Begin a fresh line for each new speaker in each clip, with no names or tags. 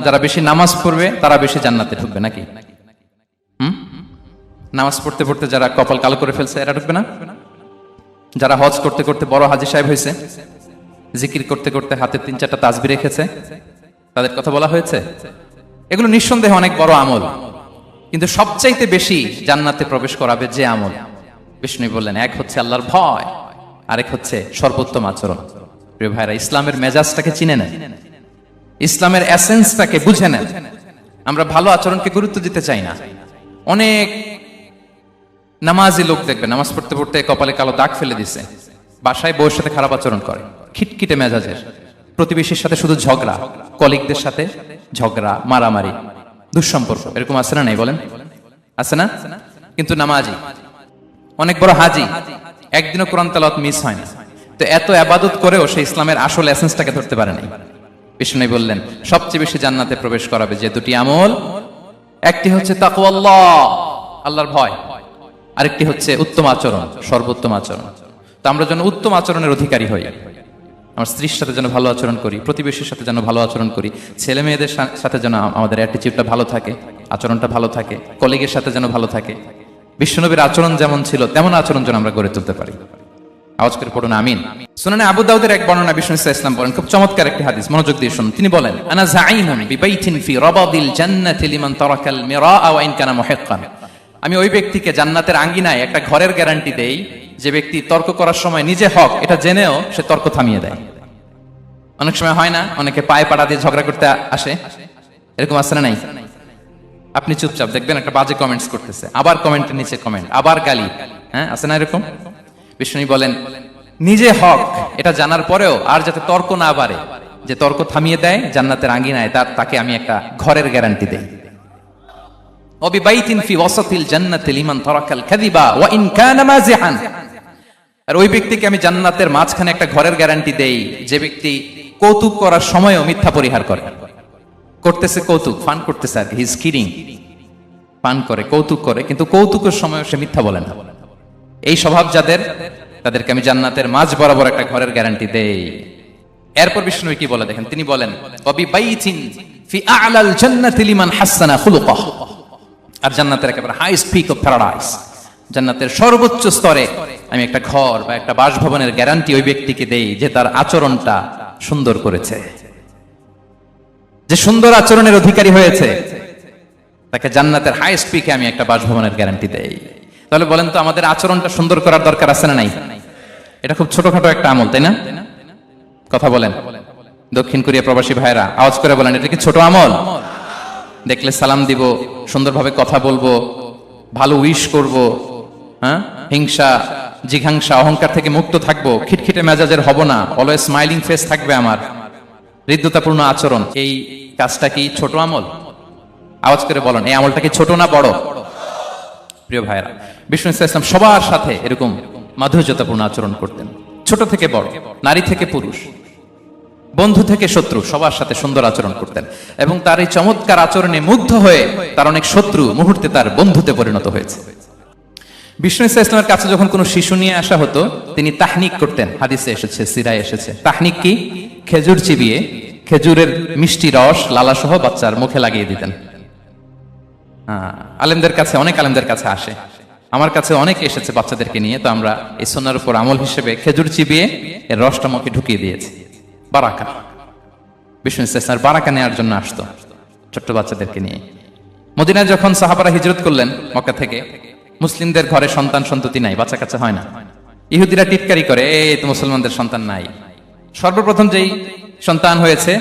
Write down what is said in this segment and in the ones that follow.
যারা বেশি নামাজ পড়বে তারা বেশি জান্নাতে ঢুকবে নাকি? নামাজ পড়তে পড়তে যারা কপাল কালো করে ফেলছে এরা ঢুকবে না? যারা হজ করতে করতে বড় হাজী সাহেব হয়েছে, জিকির করতে করতে হাতে 3-4টা তাসবিহ রেখেছে, তাদের কথা বলা হয়েছে। এগুলো নিঃসন্দেহে অনেক বড় আমল, কিন্তু সবচাইতে বেশি জান্নাতে প্রবেশ করাবে যে আমল, বিষ্ণু বললেন, এক হচ্ছে আল্লাহর ভয়, আরেক হচ্ছে সর্বোত্তম আচরণ। প্রিয় ভাইরা, ইসলামের মেজাজটাকে চিনে নেন, ইসলামের এসেন্সটাকে বুঝে নেন। আমরা ভালো আচরণকে গুরুত্ব দিতে চাই না। অনেক নামাজি লোক দেখবে নামাজ পড়তে পড়তে কপালে কালো দাগ ফেলে দিছে, বাসায় বউয়ের সাথে খারাপ আচরণ করে, খিটখিটে মেজাজের, প্রতিবেশীর সাথে শুধু ঝগড়া, কলিগদের সাথে ঝগড়া, মারামারি, দুঃসম্পর্ক, এরকম আছে না? নাই বলেন, আছে না? কিন্তু নামাজি, অনেক বড় হাজি, একদিনও কোরআন তেলাওয়াত মিস হয় না, তো এত ইবাদত করেও সে ইসলামের আসল এসেন্সটাকে ধরতে পারে নাই। বিষ্ণু বললেন, সবচেয়ে বেশি জান্নাতে প্রবেশ করাবে যে দুটি আমল, একটি হচ্ছে তাকওয়াল্লাহ, আল্লাহর ভয়, আরেকটি হচ্ছে উত্তম আচরণ, সর্বোত্তম আচরণ। তো আমরা যেন উত্তম আচরণের অধিকারী হই, আমার স্ত্রীর সাথে যেন ভালো আচরণ করি, প্রতিবেশীর সাথে যেন ভালো আচরণ করি, ছেলে মেয়েদের সাথে যেন আমাদের অ্যাটিটিউডটা ভালো থাকে, আচরণটা ভালো থাকে, কলিগের সাথে যেন ভালো থাকে। বিশ্বনবীর আচরণ যেমন ছিল তেমন আচরণ যেন আমরা গড়ে তুলতে পারি। আওয়াজ করে পড়ুন আমিন। সুনানে আবু দাউদের এক বর্ণনা, বিষ্ণু ইসলাম বলেন, খুব চমৎকার একটি হাদিস, মনোযোগ দিয়ে শুনুন। তিনি বলেন, আনা যাঈনুন বিবাইতিন ফি রাবাদিল জান্নাতি লিমান তারাকাল মিরাআ ওয়া ইন কানা মুহিক্কান। আমি ওই ব্যক্তিকে জান্নাতের আঙ্গিনায় একটা ঘরের গ্যারান্টি দেই যে ব্যক্তি তর্ক করার সময় নিজে হক এটা জেনেও সে তর্ক থামিয়ে দেয়। অনেক সময় হয় না, অনেকে পায়ে পাড়া দিয়ে ঝগড়া করতে আসে, এরকম আছে না নাই? আপনি চুপচাপ দেখবেন একটা বাজে কমেন্টস করতেছে, আবার কমেন্টের নিচে কমেন্ট, আবার গালি, হ্যাঁ আছে না এরকম? বিষ্ণু বলেন, নিজে হক এটা জানার পরেও আর যাতে তর্ক না বাড়ে, যে তর্ক থামিয়ে দেয় জান্নাতের আঙ্গিনায়, তাকে আমি একটা ঘরের গ্যারান্টি দেই। ওয়াবিবাইতিন ফি ওয়াসাতিল জান্নাতি লিমান তারাকাল কাযিবা ওয়া ইন কানা মাযিহান। আর ওই ব্যক্তিকে আমি জান্নাতের মাঝখানে একটা ঘরের গ্যারান্টি দেই যে ব্যক্তি কৌতুক করার সময়ও মিথ্যা পরিহার করে। করতেছে কৌতুক, ফান করতেছে আর কি, হি ইজ কিডিং, ফান করে, কৌতুক করে, কিন্তু কৌতুকের সময়ও সে মিথ্যা বলে না। এই স্বভাব যাদের, তাদেরকে আমি জান্নাতের মাঝ বরাবর একটা ঘরের গ্যারান্টি দেই। এরপর বিষ্ণু কি বলে দেখেন, তিনি বলেন, ওয়াবিবাইতিন ফি আ'লাল জান্নাতি লিমান হাসানা খুলুকাহু। আর জান্নাতের একেবারে হাইস্ট পিক অফ প্যারাডাইস, জান্নাতের সর্বোচ্চ স্তরে আমি একটা ঘর বা একটা বাসভবনের গ্যারান্টি ওই ব্যক্তিকে দেই যে তার আচরণটা সুন্দর করেছে, যে সুন্দর আচরণের অধিকারী হয়েছে, তাকে জান্নাতের হাইস্ট পিকে আমি একটা বাসভবনের গ্যারান্টি দেই। তাহলে বলেন তো, আমাদের আচরণটা সুন্দর করার দরকার আছে না নাই? এটা খুব ছোটখাটো একটা আমল, তাই না? কথা বলেন, দক্ষিণ কোরিয়া প্রবাসী ভাইরা আওয়াজ করে বলেন, এটা কি ছোট আমল? দেখলে সালাম দিব, সুন্দরভাবে কথা বলবো, ভালো উইশ করব, হ্যাঁ, হিংসা জিঘাংসা অহংকার থেকে মুক্ত থাকবো, খিটখিটে মেজাজের হব না, অলওয়েজ স্মাইলিং ফেস থাকবে আমার, হৃদ্যতাপূর্ণ আচরণ। এই কাজটা কি ছোট আমল? আওয়াজ করে বলেন, এই আমলটা কি ছোট না বড়? প্রিয় ভাইরা, বিষ্ণু ইসলাম সবার সাথে এরকম মাধুর্যতাপূর্ণ আচরণ করতেন, ছোট থেকে বড়, নারী থেকে পুরুষ, বন্ধু থেকে শত্রু, সবার সাথে সুন্দর আচরণ করতেন। এবং তার এই চমৎকার আচরণে মুগ্ধ হয়ে তার অনেক শত্রু মুহূর্তে তার বন্ধুতে পরিণত হয়েছে। বিষ্ণু ইসলামের কাছে যখন কোনো শিশু নিয়ে আসা হতো, তিনি তাহনিক করতেন, হাদিসে এসেছে, সিরায় এসেছে। তাহনিক কি? খেজুর চিবিয়ে খেজুরের মিষ্টি রস লালা সহ বাচ্চার মুখে লাগিয়ে দিতেন। আলেমদের কাছে, অনেক আলেমদের কাছে আসে, আমার কাছে অনেক এসেছে বাচ্চাদেরকে নিয়ে, তো আমরা এই সুন্নাহর উপর আমল হিসেবে খেজুর চিবিয়ে এর রসটা মুখে ঢুকিয়ে দিয়েছি। বারাকা, বিষ্ণু ইসলাম বারাকা নেওয়ার জন্য আসতো ছোট্ট বাচ্চাদেরকে নিয়ে। মদিনায় যখন সাহাবারা হিজরত করলেন মক্কা থেকে, মুসলিমদের ঘরে সন্তান সন্ততি নাই, বাচ্চা কাচ্চা হয় না। ইহুদিরা টিটকারি করে, এই তো মুসলমানদের সন্তান নাই। সর্বপ্রথম যেই সন্তান হয়েছে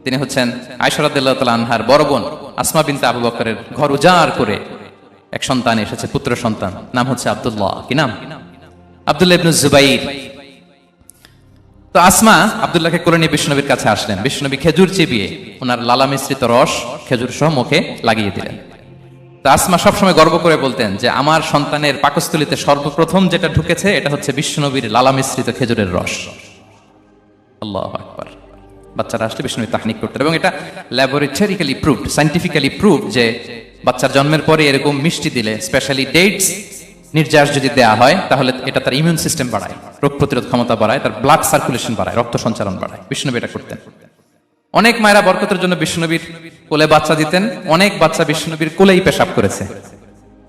তিনি হচ্ছেন আয়েশা রাদিয়াল্লাহু তাআলা আনহার বড় বোন আসমা বিনতে আবু বকরের ঘর উজাড় করে এক সন্তান এসেছে, পুত্র সন্তান, নাম হচ্ছে আব্দুল্লাহ। কি নাম? আব্দুল্লাহ ইবনে জুবাইর। তো আসমা আব্দুল্লাহকে কোলে নিয়ে বিষ্ণুনবীর কাছে আসলেন। বিষ্ণুনবী খেজুর চিবিয়ে ওনার লালা মিশ্রিত রস খেজুর সহ মুখে লাগিয়ে দিলেন। তো আসমা সবসময় গর্ব করে বলতেন যে আমার সন্তানের পাকস্থলীতে সর্বপ্রথম যেটা ঢুকেছে এটা হচ্ছে বিষ্ণুনবীর লালা মিশ্রিত খেজুরের রস। আল্লাহু আকবার। বাচ্চারা আসলে বিষ্ণুনবী তাহনিক করতেন, এবং এটা ল্যাবরেটরিক্যালি প্রুভড, সায়েন্টিফিক্যালি প্রুভড যে বাচ্চার জন্মের পরে এরকম মিষ্টি দিলে, স্পেশালি ডেটস নির্যাস যদি দেয়া হয়, তাহলে এটা তার ইমিউন সিস্টেম বাড়ায়, রোগ প্রতিরোধ ক্ষমতা বাড়ায়, তার ব্লাড সার্কুলেশন বাড়ায়, রক্ত সঞ্চালন বাড়ায়। বিষ্ণুনবী এটা করতেন। অনেক মায়েরা বরকতের জন্য বিশ্বনবীর কোলে বাচ্চা দিতেন, অনেক বাচ্চা বিশ্বনবীর কোলেই পেশাব করেছে,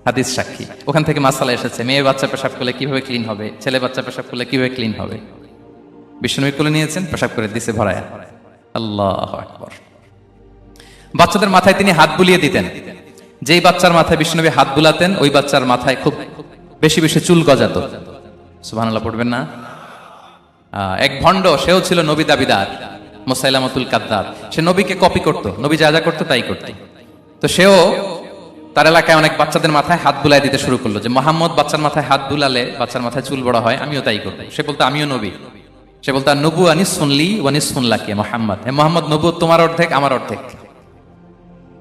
হাদিস সাক্ষী। ওখান থেকে মাসালা এসেছে, মেয়ে বাচ্চা পেশাব করলে কিভাবে ক্লিন হবে, ছেলে বাচ্চা পেশাব করলে কিভাবে ক্লিন হবে। বিশ্বনবী কোলে নিয়েছেন, পেশাব করে দিছে ভরায়া। আল্লাহু আকবার। বাচ্চাদের মাথায় তিনি হাত বুলিয়ে দিতেন। যেই বাচ্চার মাথায় বিশ্বনবী হাত বুলাতেন, ওই বাচ্চার মাথায় খুব বেশি বেশি চুল গজাতো। সুবহানাল্লাহ পড়বেন না? এক ভণ্ড, সেও ছিল নবী দাবিদার, মুসাইলামাতুল কাদ্দাব। সে নবীকে কপি করত, নবী যা যা করতো তাই করত। তো সেও তার এলাকায় অনেক বাচ্চাদের মাথায় হাত বুলাই দিতে শুরু করলো, যে মোহাম্মদ বাচ্চার মাথায় হাত বুলালে বাচ্চার মাথায় চুল বড় হয়, আমিও তাই করবো। সে বলতো আমিও নবী। সে বলতো নবু আনিস শুনলি ওয়ানিস শুনলাকে মোহাম্মদ, হে মোহাম্মদ, নবু তোমার অর্ধেক আমার অর্ধেক।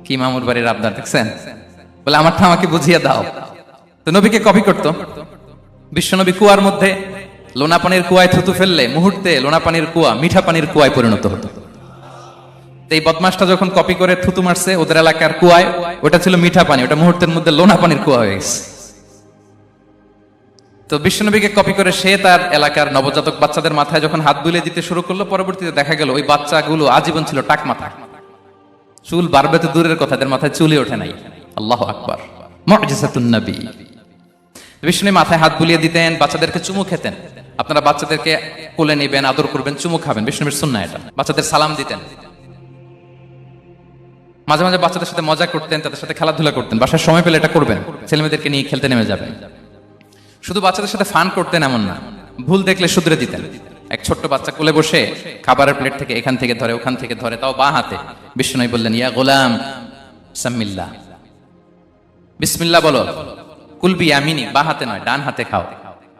কি মামুর বাড়ির আবদার দেখছেন? বলে আমারটা আমাকে বুঝিয়ে দাও। তো নবীকে কপি করত। বিশ্বনবী কুয়ার মধ্যে লোনা পানির কুয়ায় থুতু ফেললে মুহূর্তে লোনা পানির কুয়া মিঠা পানির কুয়ায় পরিণত হতো। এই বদমাসটা যখন কপি করে থুতু মারছে ওদের এলাকার কুয়ায়, ওটা ছিল মিঠা পানি, ওটা মুহূর্তের মধ্যে লোনা পানির কুয়া হয়ে গেছে। তো বিশ্বনবীকে কপি করে সে তার এলাকার নবজাতক বাচ্চাদের মাথায় যখন হাত বুলিয়ে দিতে শুরু করলো, পরবর্তীতে দেখা গেল ওই বাচ্চাগুলো আজীবন ছিল টাক মাথা। চুল বাড়বে তো দূরের কথা, এদের মাথায় চুলই ওঠে নাই। আল্লাহু আকবার, মুআজিজাতুন নবী। বিষ্ণু মাথায় হাত বুলিয়ে দিতেন, বাচ্চাদেরকে চুমু খেতেন। আপনারা বাচ্চাদেরকে কোলে নেবেন, আদর করবেন, চুমু খাবেন, বিষ্ণুর সুন্নাহ এটা। বাচ্চাদের সালাম দিতেন, মাঝে মাঝে বাচ্চাদের সাথে মজা করতেন, তাদের সাথে খেলাধুলা করতেন। বাসার সময় পেলে এটা করবেন, ছেলেমেয়েদেরকে নিয়ে খেলতে নেমে যাবেন। শুধু বাচ্চাদের সাথে ফান করতেন এমন না, ভুল দেখলে শুধরে দিতেন। এক ছোট্ট বাচ্চা কোলে বসে খাবারের প্লেট থেকে এখান থেকে ধরে ওখান থেকে ধরে, তাও বাঁ হাতে। বিষ্ণু বললেন ইয়া গোলাম সাম্মিল্লাহ, বিসমিল্লাহ বলো। কুলবি ইয়ামিনি, বাঁ হাতে নয় ডান হাতে খাও।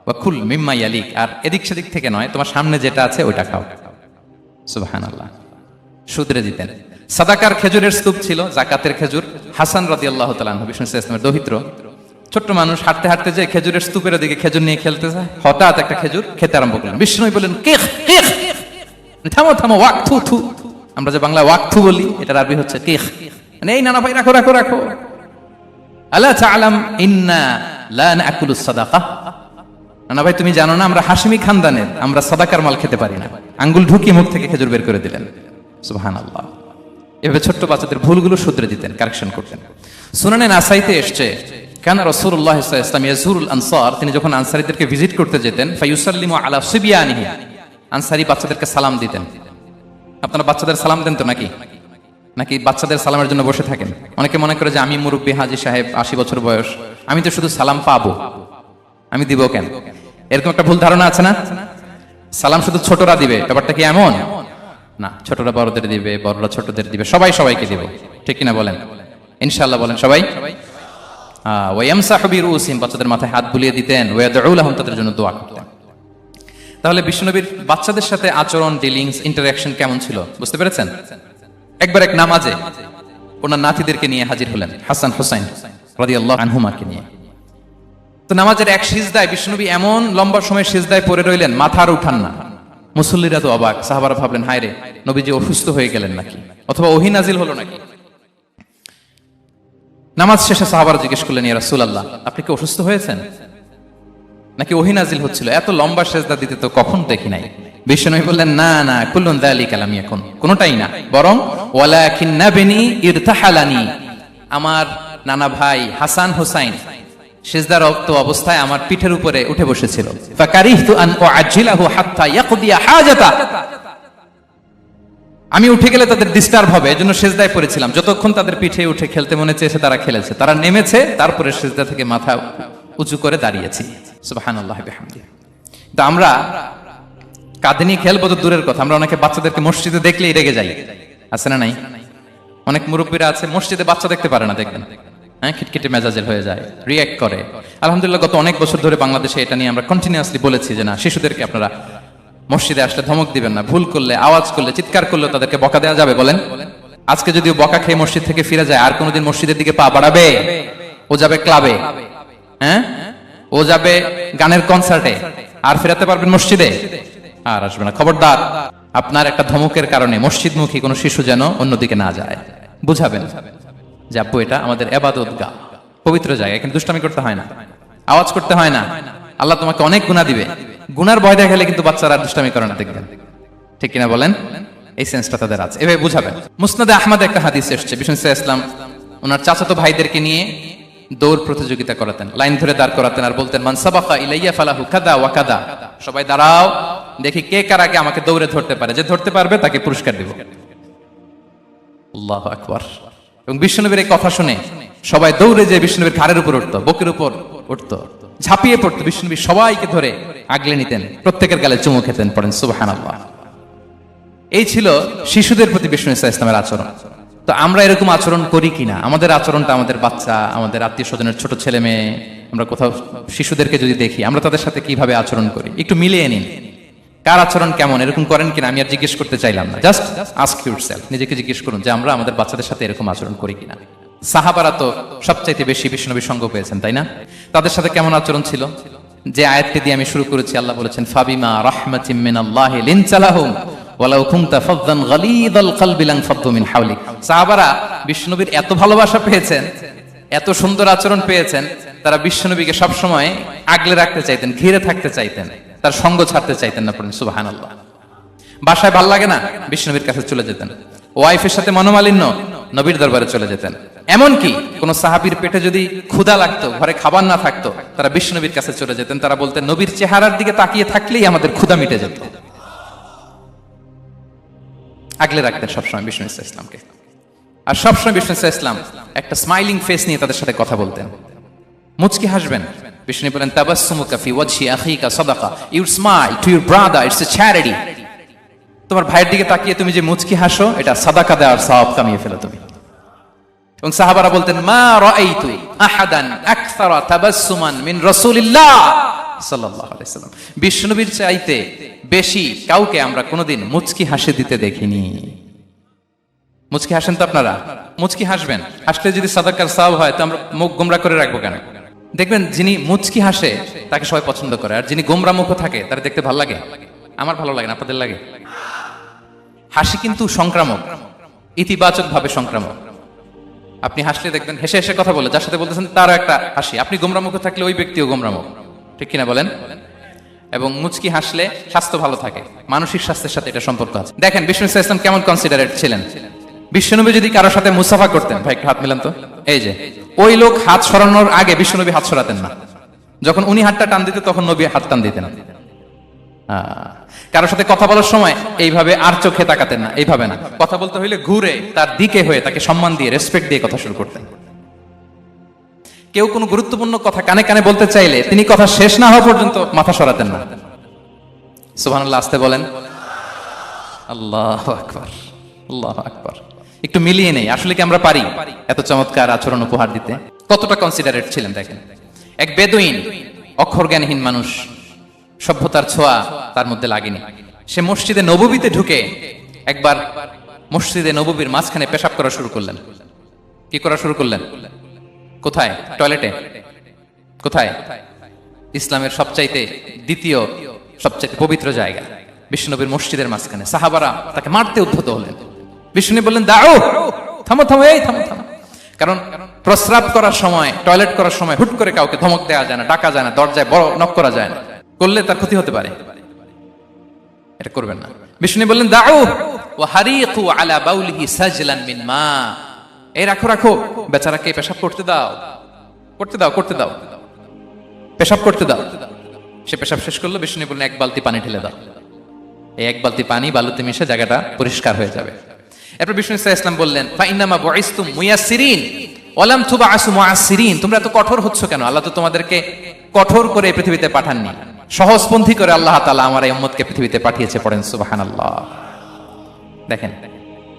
ওয়া কুল মিম্মা ইয়ালিক, আর এদিক সেদিক থেকে নয়, তোমার সামনে যেটা আছে ওইটা খাও। সুবহানাল্লাহ, শুধরে দিতেন। সাদাকার খেজুরের স্তূপ ছিল, যাকাতের খেজুর। হাসান রাদিয়াল্লাহু তাআলা আনহু, বিষ্ণু ইসলামের দৌহিত্র, ছোট্ট মানুষ, হাঁটতে হাঁটতে যে খেজুরের স্তূপের দিকে খেজুর নিয়ে খেলতে যায়, হঠাৎ একটা খেজুর খেতে আরম্ভ করলেন। বিষ্ণু বললেন কিখ কিখ, থামো থামো, ওয়াক থু থু। আমরা যে বাংলা ওয়াক থু বলি, এটার আরবি হচ্ছে কিখ। মানে এই নানা ভাই রাখো রাখো রাখো। আলা তাআলাম ইন্না লা নাকুলুস সাদাকা, নানা ভাই তুমি জানো না আমরা হাশিমি খানদানের, আমরা সাদাকার মাল খেতে পারি না। আঙ্গুল ঢুকিয়ে মুখ থেকে খেজুর বের করে দিলেন। সুবহানাল্লাহ। এভাবে ছোট্ট বাচ্চাদের ভুলগুলো শুধরে দিতেন, কারেকশন করতেন। সুনানে নাসাইতে এসছে, কানা রাসূলুল্লাহ সাল্লাল্লাহু আলাইহি ওয়াসাল্লাম ইয়াজুরুল আনসার, তিনি যখন আনসারীদেরকে ভিজিট করতে যেতেন, ফায়ুসাল্লিমু আলা সিবিয়ানিহি, আনসারী বাচ্চাদেরকে সালাম দিতেন। আপনারা বাচ্চাদের সালাম দেন তো নাকি? নাকি বাচ্চাদের সালামের জন্য বসে থাকেন? অনেকে মনে করে যে আমি মুরব্বী হাজী সাহেব, 80 বছর বয়স, আমি তো শুধু সালাম পাবো, আমি দিব কেন? এরকম একটা ভুল ধারণা আছে না? সালাম শুধু ছোটরা দিবে, ব্যাপারটা কি এমন না? ছোটরা বড়দের দিবে, বড়রা ছোটদের দিবে, সবাই সবাইকে দিবে। ঠিক কিনা বলেন? ইনশাআল্লাহ বলেন সবাই। ওয়ায়ামসাহু বিরুসিহিম, বাচ্চাদের মাথায় হাত বুলিয়ে দিতেন। ওয়ায়াদউ লাহুম, তাদের জন্য দোয়া করতেন। তাহলে বিশ্বনবীর বাচ্চাদের সাথে আচরণ, ডিলিংস, ইন্টারঅ্যাকশন কেমন ছিল বুঝতে পেরেছেন? একবার এক নামাজে ওনার নাতিদেরকে নিয়ে হাজির হলেন, হাসান হুসাইন রাদিয়াল্লাহু আনহুমাকে নিয়ে। তো নামাজের এক সিজদায় বিশ্বনবী এমন লম্বা সময় সিজদায় পড়ে রইলেন, মাথা আর উঠান না। মুসল্লিরা তো অবাক, সাহাবারা ভাবলেন হায় রে, নবীজি অসুস্থ হয়ে গেলেন নাকি, অথবা ওহী নাজিল হলো নাকি। নামাজ শেষে সাহাবারা জিজ্ঞেস করলেন ইয়া রাসূলুল্লাহ, আপনি কি অসুস্থ হয়েছেন নাকি ওহী নাজিল হচ্ছিল? এত লম্বা সিজদা দিতে তো কখন দেখি নাই। বিশ্বনবী বললেন না না, কুল্লুন যালিকা লাম ইয়াকুন, কোনটাই না, বরং ওয়ালাকিন নাবনি ইরতাহালানি, আমার নানা ভাই হাসান হুসাইন সিজদারত অবস্থায় আমার পিঠের উপরে উঠে বসেছিল। ফাকারিহতু আন উআজ্জিলাহু হাত্তা ইয়াকদিয়া হাজাতা, আমি উঠে গেলে তাদের ডিস্টার্ব হবে, এজন্য সিজদায় পড়েছিলাম। যতক্ষণ তাদের পিঠে উঠে খেলতে মনে চেয়েছে তারা খেলেছে, তারা নেমেছে, তারপরে সিজদা থেকে মাথা উঁচু করে দাঁড়িয়েছি। সুবহানাল্লাহি বিহামদিহি। তো আমরা কাঁধে নিয়ে খেলবো তো দূরের কথা, আমরা অনেকে বাচ্চাদেরকে মসজিদে দেখলেই রেগে যাই, আছে না নাই? অনেক মুরব্বীরা আছে মসজিদে বাচ্চা দেখতে পারে না, দেখবেন হ্যাঁ, খিটখিটে মেজাজের হয়ে যায়, রিঅ্যাক্ট করে। আলহামদুলিল্লাহ গত অনেক বছর ধরে বাংলাদেশে এটা নিয়ে আমরা কন্টিনিউয়াসলি বলেছি যে না, শিশুদেরকে আপনারা মসজিদে আসলে ধমক দিবেন না, ভুল করলে, আওয়াজ করলে, চিৎকার করলে তাদেরকে বকা দেওয়া যাবে? বলেন। আজকে যদিও বকা খেয়ে মসজিদ থেকে ফিরে যায়, আর কোনোদিন মসজিদের দিকে পা বাড়াবে? ও যাবে ক্লাবে, হ্যাঁ, ও যাবে গানের কনসার্টে, আর ফেরাতে পারবেন মসজিদে? আর আসবে না। খবরদার, আপনার একটা ধমকের কারণে মসজিদমুখী কোনো শিশু যেন অন্যদিকে না যায়। বুঝাবেন যে আব্বু এটা আমাদের ইবাদতগাহ, পবিত্র জায়গা, এখানে দুষ্টামি করতে হয় না, আওয়াজ করতে হয় না, আল্লাহ তোমাকে অনেক গুনাহ দিবে। গুনার ভয় দেখালে কিন্তু বাচ্চারা দুষ্টামি করে না, দেখবেন। ঠিক কিনা বলেন? এই সেন্সটা তাদের আছে, এভাবে বুঝাবেন। মুসনাদে আহমদ একটা হাদিস এসছে, বিষ্ণু ইসলাম ওনার চাচাতো ভাইদেরকে নিয়ে দৌড় প্রতিযোগিতা করাতেন, লাইন ধরে দাঁড় করাতেন আর বলতেন মান সাবাকা ইলাইয়া ফালাহু কাদা ওয়া কাদা, সবাই দাঁড়াও দেখি কে কার আগে আমাকে দৌড়ে ধরতে পারে, যে ধরতে পারবে তাকে পুরস্কার দেব। আল্লাহু আকবার। এবং বিষ্ণুনবীর এই কথা শুনে সবাই দৌড়ে যে বিষ্ণুনবীর ঘাড়ের উপর উঠতো, বুকের উপর উঠতো, ঝাঁপিয়ে পড়তো, বিষ্ণুনবী সবাইকে ধরে আগলে নিতেন, প্রত্যেকের গালে চুমু খেতেন। পড়েন সুবহানাল্লাহ। এই ছিল শিশুদের প্রতি বিষ্ণু ইসলামের আচরণ। তো আমরা এরকম আচরণ করি কিনা? আমাদের আচরণটা আমাদের বাচ্চা, আমাদের আত্মীয় স্বজনের ছোট ছেলে মেয়ে, আমরা কোথাও শিশুদেরকে যদি দেখি, আমরা তাদের সাথে কিভাবে আচরণ করি একটু মিলিয়ে নিন। কার আচরণ কেমন, এরকম করেন কিনা আমি আর জিজ্ঞেস করতে চাইলাম না, জাস্ট আস্ক ইউরসেলফ, নিজেকে জিজ্ঞেস করুন যে আমরা আমাদের বাচ্চাদের সাথে এরকম আচরণ করি কিনা। সাহাবারা তো সবচাইতে বেশি বিষ্ণুনবীর সঙ্গ পেয়েছেন, তাই না? তাদের সাথে কেমন আচরণ ছিল? যে আয়াতটি দিয়ে আমি শুরু করেছি, আল্লাহ বলেছেন ফাবিমা রাহমাতিম মিনাল্লাহি লিনতা লাহুম ওয়ালাউ কুনতা ফাযযান গালিযাল কলবি লানফাদ্দু মিন হাওলিক। সাহাবারা বিষ্ণুনবীর এত ভালোবাসা পেয়েছেন, এত সুন্দর আচরণ পেয়েছেন, তারা বিষ্ণুনবীকে সবসময় আগলে রাখতে চাইতেন, ঘিরে থাকতে চাইতেন, তার সঙ্গ ছাড়তে চাইতেন না। পড়েন সুবহানাল্লাহ। বাসায় ভাল লাগে না, বিষ্ণুনবীর কাছে চলে যেতেন। ওয়াইফের সাথে মনোমালিন্য, নবীর দরবারে চলে যেতেন। এমনকি কোন সাহাবীর পেটে যদি ক্ষুধা লাগতো, ঘরে খাবার না থাকতো, তারা বিষ্ণুনবীর কাছে চলে যেতেন। তারা বলতেন নবীর চেহারার দিকে তাকিয়ে থাকলেই আমাদের ক্ষুধা মিটে যেত। আগলে রাখতেন সবসময় বিষ্ণু ইসলামকে। আর সবসময় বিষ্ণু ইসলাম একটা স্মাইলিং ফেস নিয়ে তাদের সাথে কথা বলতেন, মুচকি হাসবেন। বিষ্ণু বলেন তাবাসসুমুকা ফি ওয়াজহি আখিকা সাদাকা, you smile to your brother, it's a charity. তোমার ভাইয়ের দিকে তাকিয়ে তুমি যে মুচকি হাসো, এটা সাদাকা দেওয়ার সওয়াব কামিয়ে ফেলো তুমি। এবং সাহাবারা বলতেন মা রাআইতু আহাদান আকসারা তাবাসসুমান মিন রাসূলিল্লাহ সাল্লাল্লাহু আলাইহি সাল্লাম। বিষ্ণুবীর চাইতে বেশি কাউকে আমরা কোনোদিন মুচকি হাসি দিতে দেখিনি। মুচকি হাসেন তো আপনারা? মুচকি হাসবেন, হাসলে যদি সাদাকার সওয়াব হয় তো আমরা মুখ গোমরা করে রাখবো কেন? দেখবেন যিনি মুচকি হাসে তাকে সবাই পছন্দ করে, আর যিনি গোমরা মুখ থাকে তার দেখতে ভালো লাগে। আমার ভালো লাগে না, আপনাদের লাগে? হাসি কিন্তু সংক্রামক, ইতিবাচক ভাবে সংক্রামক। আপনি হাসলে দেখবেন হেসে হেসে কথা বলে, যার সাথে বলতেছেন তারও একটা হাসি। আপনি গোমরা মুখ থাকলে ওই ব্যক্তিও গোমরা মুখ, ঠিক কিনা বলেন? এবং মুচকি হাসলে স্বাস্থ্য ভালো থাকে, মানসিক স্বাস্থ্যের সাথে এটা সম্পর্ক আছে। দেখেন বিষ্ণু ইসলাম কেমন কনসিডারেট ছিলেন। বিশ্বনবী যদি কারোর সাথে মুসাফা করতেন, ভাই একটু হাত মিলান তো, এই যে ওই লোক হাত সরানোর আগে বিশ্বনবী হাত সরাতেন না। যখন উনি হাতটা টান দিতেন তখন নবী হাত টান দিতেন। কারোর সাথে কথা বলার সময় এইভাবে আর চোখে তাকাতেন না, এইভাবে না। কথা বলতে হইলে ঘুরে তার দিকে হয়ে তাকে সম্মান দিয়ে, রেসপেক্ট দিয়ে কথা শুরু করতেন। কেউ কোনো গুরুত্বপূর্ণ কথা কানে কানে বলতে চাইলে তিনি কথা শেষ না হওয়া পর্যন্ত মাথা সরাতেন না। সুবহানাল্লাহ, আসতে বলেন। আল্লাহু আকবার, আল্লাহু আকবার। একটু মিলিয়ে নেই, আসলে কি আমরা পারি এত চমৎকার আচরণ উপহার দিতে? কতটা কনসিডারেট ছিলেন দেখেন। এক বেদুইন, অক্ষর জ্ঞানহীন মানুষ, সভ্যতার ছোঁয়া তার মধ্যে লাগেনি। সে মসজিদে নববীতে ঢুকে একবার মসজিদে নববীর মাঝখানে পেশাব করা শুরু করলেন। কি করা শুরু করলেন? কোথায়? টয়লেটে? কোথায়? ইসলামের সবচাইতে দ্বিতীয় সবচাইতে পবিত্র জায়গা বিশ্বনবীর মসজিদের মাঝখানে। সাহাবারা তাকে মারতে উদ্ধত হলেন। বিষ্ণু বললেন দাও, থামো থামো, এই থামো থামো। কারণ প্রস্রাব করার সময়, টয়লেট করার সময় হুট করে কাউকে ধমক দেওয়া যায় না, ডাকা যায় না, দরজায় বড় নক করা যায় না, করলে তার ক্ষতি হতে পারে, এটা করবেন না। বিষ্ণু বললেন দাও ওয়া হারিকু আলা বাউলিহি সাজলান মিন মা, এই রাখো রাখো, বেচারাকে পেশাব করতে দাও, করতে দাও, করতে দাও, পেশাব করতে দাও। সে পেশাব শেষ করলো। বিষ্ণু বললেন এক বালতি পানি ঢেলে দাও। এই এক বালতি পানি বালুতে মিশে জায়গাটা পরিষ্কার হয়ে যাবে। এরপর বিষ্ণু ইসলাম বললেন ফাইন্নামা বুইসতুম মুয়াসসিরিন ওয়া লাম তুবআসু মুআসসিরিন, তোমরা এত কঠোর হচ্ছ কেন? আল্লাহ তো তোমাদেরকে কঠোর করে পৃথিবীতে পাঠাননি, সহজপন্থী করে আল্লাহ তাআলা আমার এই উম্মতকে পৃথিবীতে পাঠিয়েছে। পড়েন সুবহানাল্লাহ। দেখেন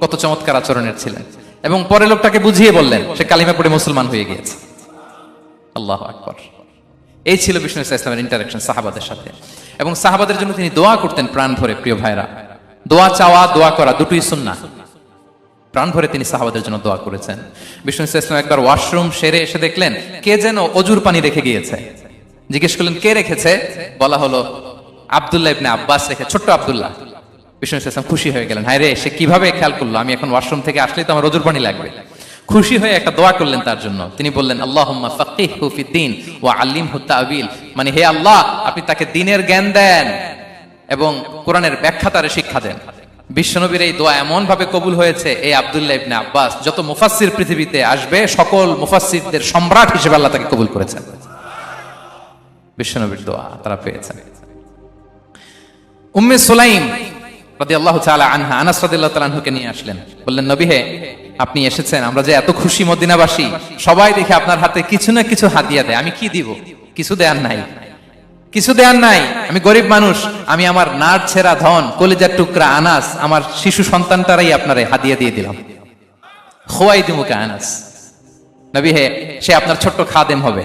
কত চমৎকার আচরণের ছিলেন। এবং পরে লোকটাকে বুঝিয়ে বললেন, সে কালিমা পড়ে মুসলমান হয়ে গিয়েছে। আল্লাহু আকবার। এই ছিল বিষ্ণু ইসলামের ইন্টারাকশন সাহাবাদের সাথে। এবং সাহাবাদের জন্য তিনি দোয়া করতেন প্রাণ ভরে। প্রিয় ভাইরা, দোয়া চাওয়া, দোয়া করা দুটোই সুন্নাহ। প্রাণ ভরে তিনি সাহাবাদের জন্য দোয়া করেছেন। বিষ্ণু ইসলাম একবার ওয়াশরুম সেরে এসে দেখলেন কে যেন অজুর পানি রেখে গিয়েছে। জিজ্ঞেস করলেন কে রেখেছে? বলা হলো আব্দুল্লাহ ইবনে আব্বাস রেখে, ছোট্ট আব্দুল্লাহ। বিষ্ণু ইসলাম খুশি হয়ে গেলেন, হায় রে, সে কিভাবে খেয়াল করলো, আমি এখন ওয়াশরুম থেকে আসলেই তো আমার অজুর পানি লাগবে। খুশি হয়ে একটা দোয়া করলেন তার জন্য। তিনি বললেন আল্লাহুম্মা ফাক্কিহহু ফিদ্দীন ওয়া আল্লিমহু তা'ওয়িল, মানে হে আল্লাহ, আপনি তাকে দ্বীনের জ্ঞান দেন এবং কোরআনের ব্যাখ্যা তারে শিক্ষা দেন। বিশ্বনবীর এই দোয়া এমন ভাবে কবুল হয়েছে, এই আব্দুল্লাহ ইবনে আব্বাস যত মুফাসসির পৃথিবীতে আসবে সকল মুফাসসিরদের সম্রাট হিসেবে আল্লাহ তাকে কবুল করেছেন। বিশ্বনবীর দোয়া তারা পেয়েছেন। উম্মে সুলাইম রাদিয়াল্লাহু তাআলা আনহা আনাস রাদিয়াল্লাহু তাআলা আনহুকে নিয়ে আসলেন, বললেন নবী হে, আপনি এসেছেন, আমরা যে এত খুশি মদিনাবাসী, সবাই দেখে আপনার হাতে কিছু না কিছু হাদিয়া দেয়, আমি কি দিব? কিছু দেয়ার নাই, কিছু দেয়ার নাই, আমি গরিব মানুষ, আমি আমার নাড় ছেঁড়া ধন, কলিজার টুকরা আনাস, আমার শিশু সন্তানটারাই আপনারে হাদিয়া দিয়ে দিলাম। খোয়াই দিমুকা আনাস, নবী হে, সে আপনার ছোট্ট খাদেম হবে,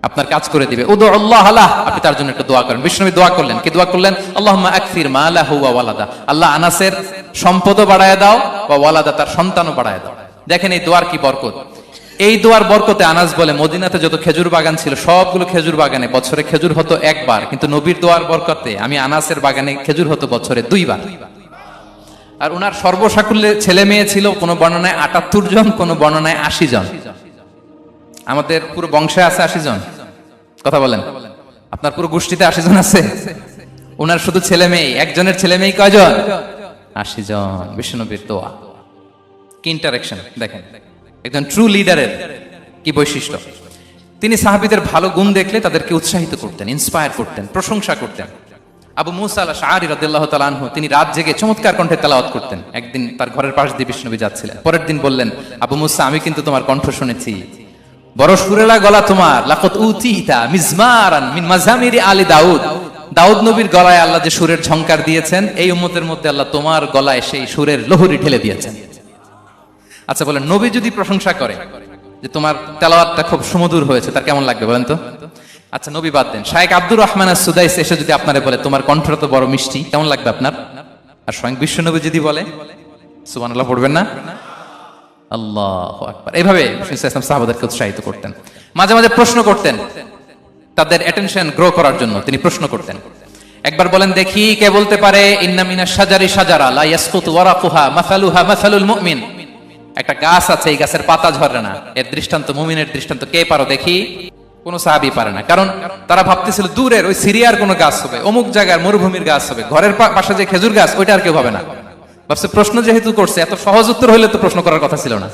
আপনার কাজ করে দিবে। উদু আল্লাহ আলাহ, আপনি তার জন্য একটু দোয়া করেন। বিষ্ণুনবী দোয়া করলেন, কি দোয়া করলেন? আল্লাহুম্মা আকসির মালাহু ওয়া ওয়ালাদা, আল্লাহ আনাসের সম্পদও বাড়ায় দাও, ওয়া ওয়ালাদা, তার সন্তানও বাড়ায় দাও। দেখেন এই দোয়ার কি বরকত। এই দোয়ার বরকতে আনাস বলে মদিনাতে যত খেজুর বাগান ছিল সবগুলো খেজুর বাগানে বছরে খেজুর হতো একবার, কিন্তু নবীর দোয়ার বরকতে আমি আনাসের বাগানে খেজুর হতো বছরে 2 বার। আর উনার সর্বসাকুল্যে ছেলে মেয়ে ছিল, কোন বর্ণনায় 78 জন, কোন বর্ণনায় 80 জন। আমাদের পুরো বংশে আছে 80 জন, কথা বলেন, আপনার পুরো গোষ্ঠীতে 80 জন আছে? উনার শুধু ছেলে মেয়ে, একজনের ছেলে মেয়ে কয়জন? 80 জন। বিশ্বনবীর দোয়া কি ইন্টারেকশন দেখেন, একজন ট্রু লিডারের কি বৈশিষ্ট্য। তিনি সাহাবীদের ভালো গুণ দেখলে তাদেরকে উৎসাহিত করতেন, ইন্সপায়ার করতেন, প্রশংসা করতেন। আবু মুসা আল-আশআরী রাদিয়াল্লাহু তাআলা আনহু, তিনি রাত জেগে চমৎকার কণ্ঠে তেলাওয়াত করতেন। একদিন তার ঘরের পাশ দিয়ে বিশ্বনবী যাচ্ছিলেন, পরের দিন বললেন, আবু মুসা, আমি কিন্তু তোমার কণ্ঠ শুনেছি, বড় সুরেলা গলা তোমার, লাকাত উতিতা মিজমারান মিন মাজামিরি আলি দাউদ, দাউদ নবীর গলায় আল্লাহ যে সুরের ঝংকার দিয়েছেন, এই উম্মতের মধ্যে আল্লাহ তোমার গলায় সেই সুরের লহরী ঢেলে দিয়েছেন। আচ্ছা বলেন, নবী যদি প্রশংসা করে যে তোমার তেলাওয়াতটা খুব সুমধুর হয়েছে, তার কেমন লাগবে বলেন তো? আচ্ছা নবী বাদ দেন, শায়েখ আব্দুর রহমান আস-সুদাইস এসে যদি আপনারে বলে তোমার কণ্ঠটা তো বড় মিষ্টি, কেমন লাগবে আপনার? আর স্বয়ং বিশ্বনবী যদি বলে, সুবহানাল্লাহ পড়বেন না? আল্লাহু আকবার। এইভাবে ইসলাম সাহাবাদেরকে উৎসাহিত করতেন। মাঝে মাঝে প্রশ্ন করতেন, তাদের অ্যাটেনশন গ্রো করার জন্য তিনি প্রশ্ন করতেন। একবার বলেন দেখি, কে বলতে পারে ইন্না মিনাশ শাজারি শাজারা লা ইয়াসকুতু ওয়ারাকুহা মাসালুহা মাসালুল মুমিন, একটা গাছ আছে, এই গাছের পাতা ঝরে না, এর দৃষ্টান্ত মুমিনের দৃষ্টান্ত। কে পারো দেখি? কোন সাহাবী পারে না, কারণ তারা ভাবতেছিল দূরের ওই সিরিয়ার কোন গাছ হবে, অমুক জায়গার মরুভূমির গাছ হবে, ঘরের পাশে যে খেজুর গাছ ওইটা আর কেউ হবে না। ভাবছে প্রশ্ন যেহেতু করছে, এত সহজ উত্তর হইলে তো প্রশ্ন করার কথা ছিল না।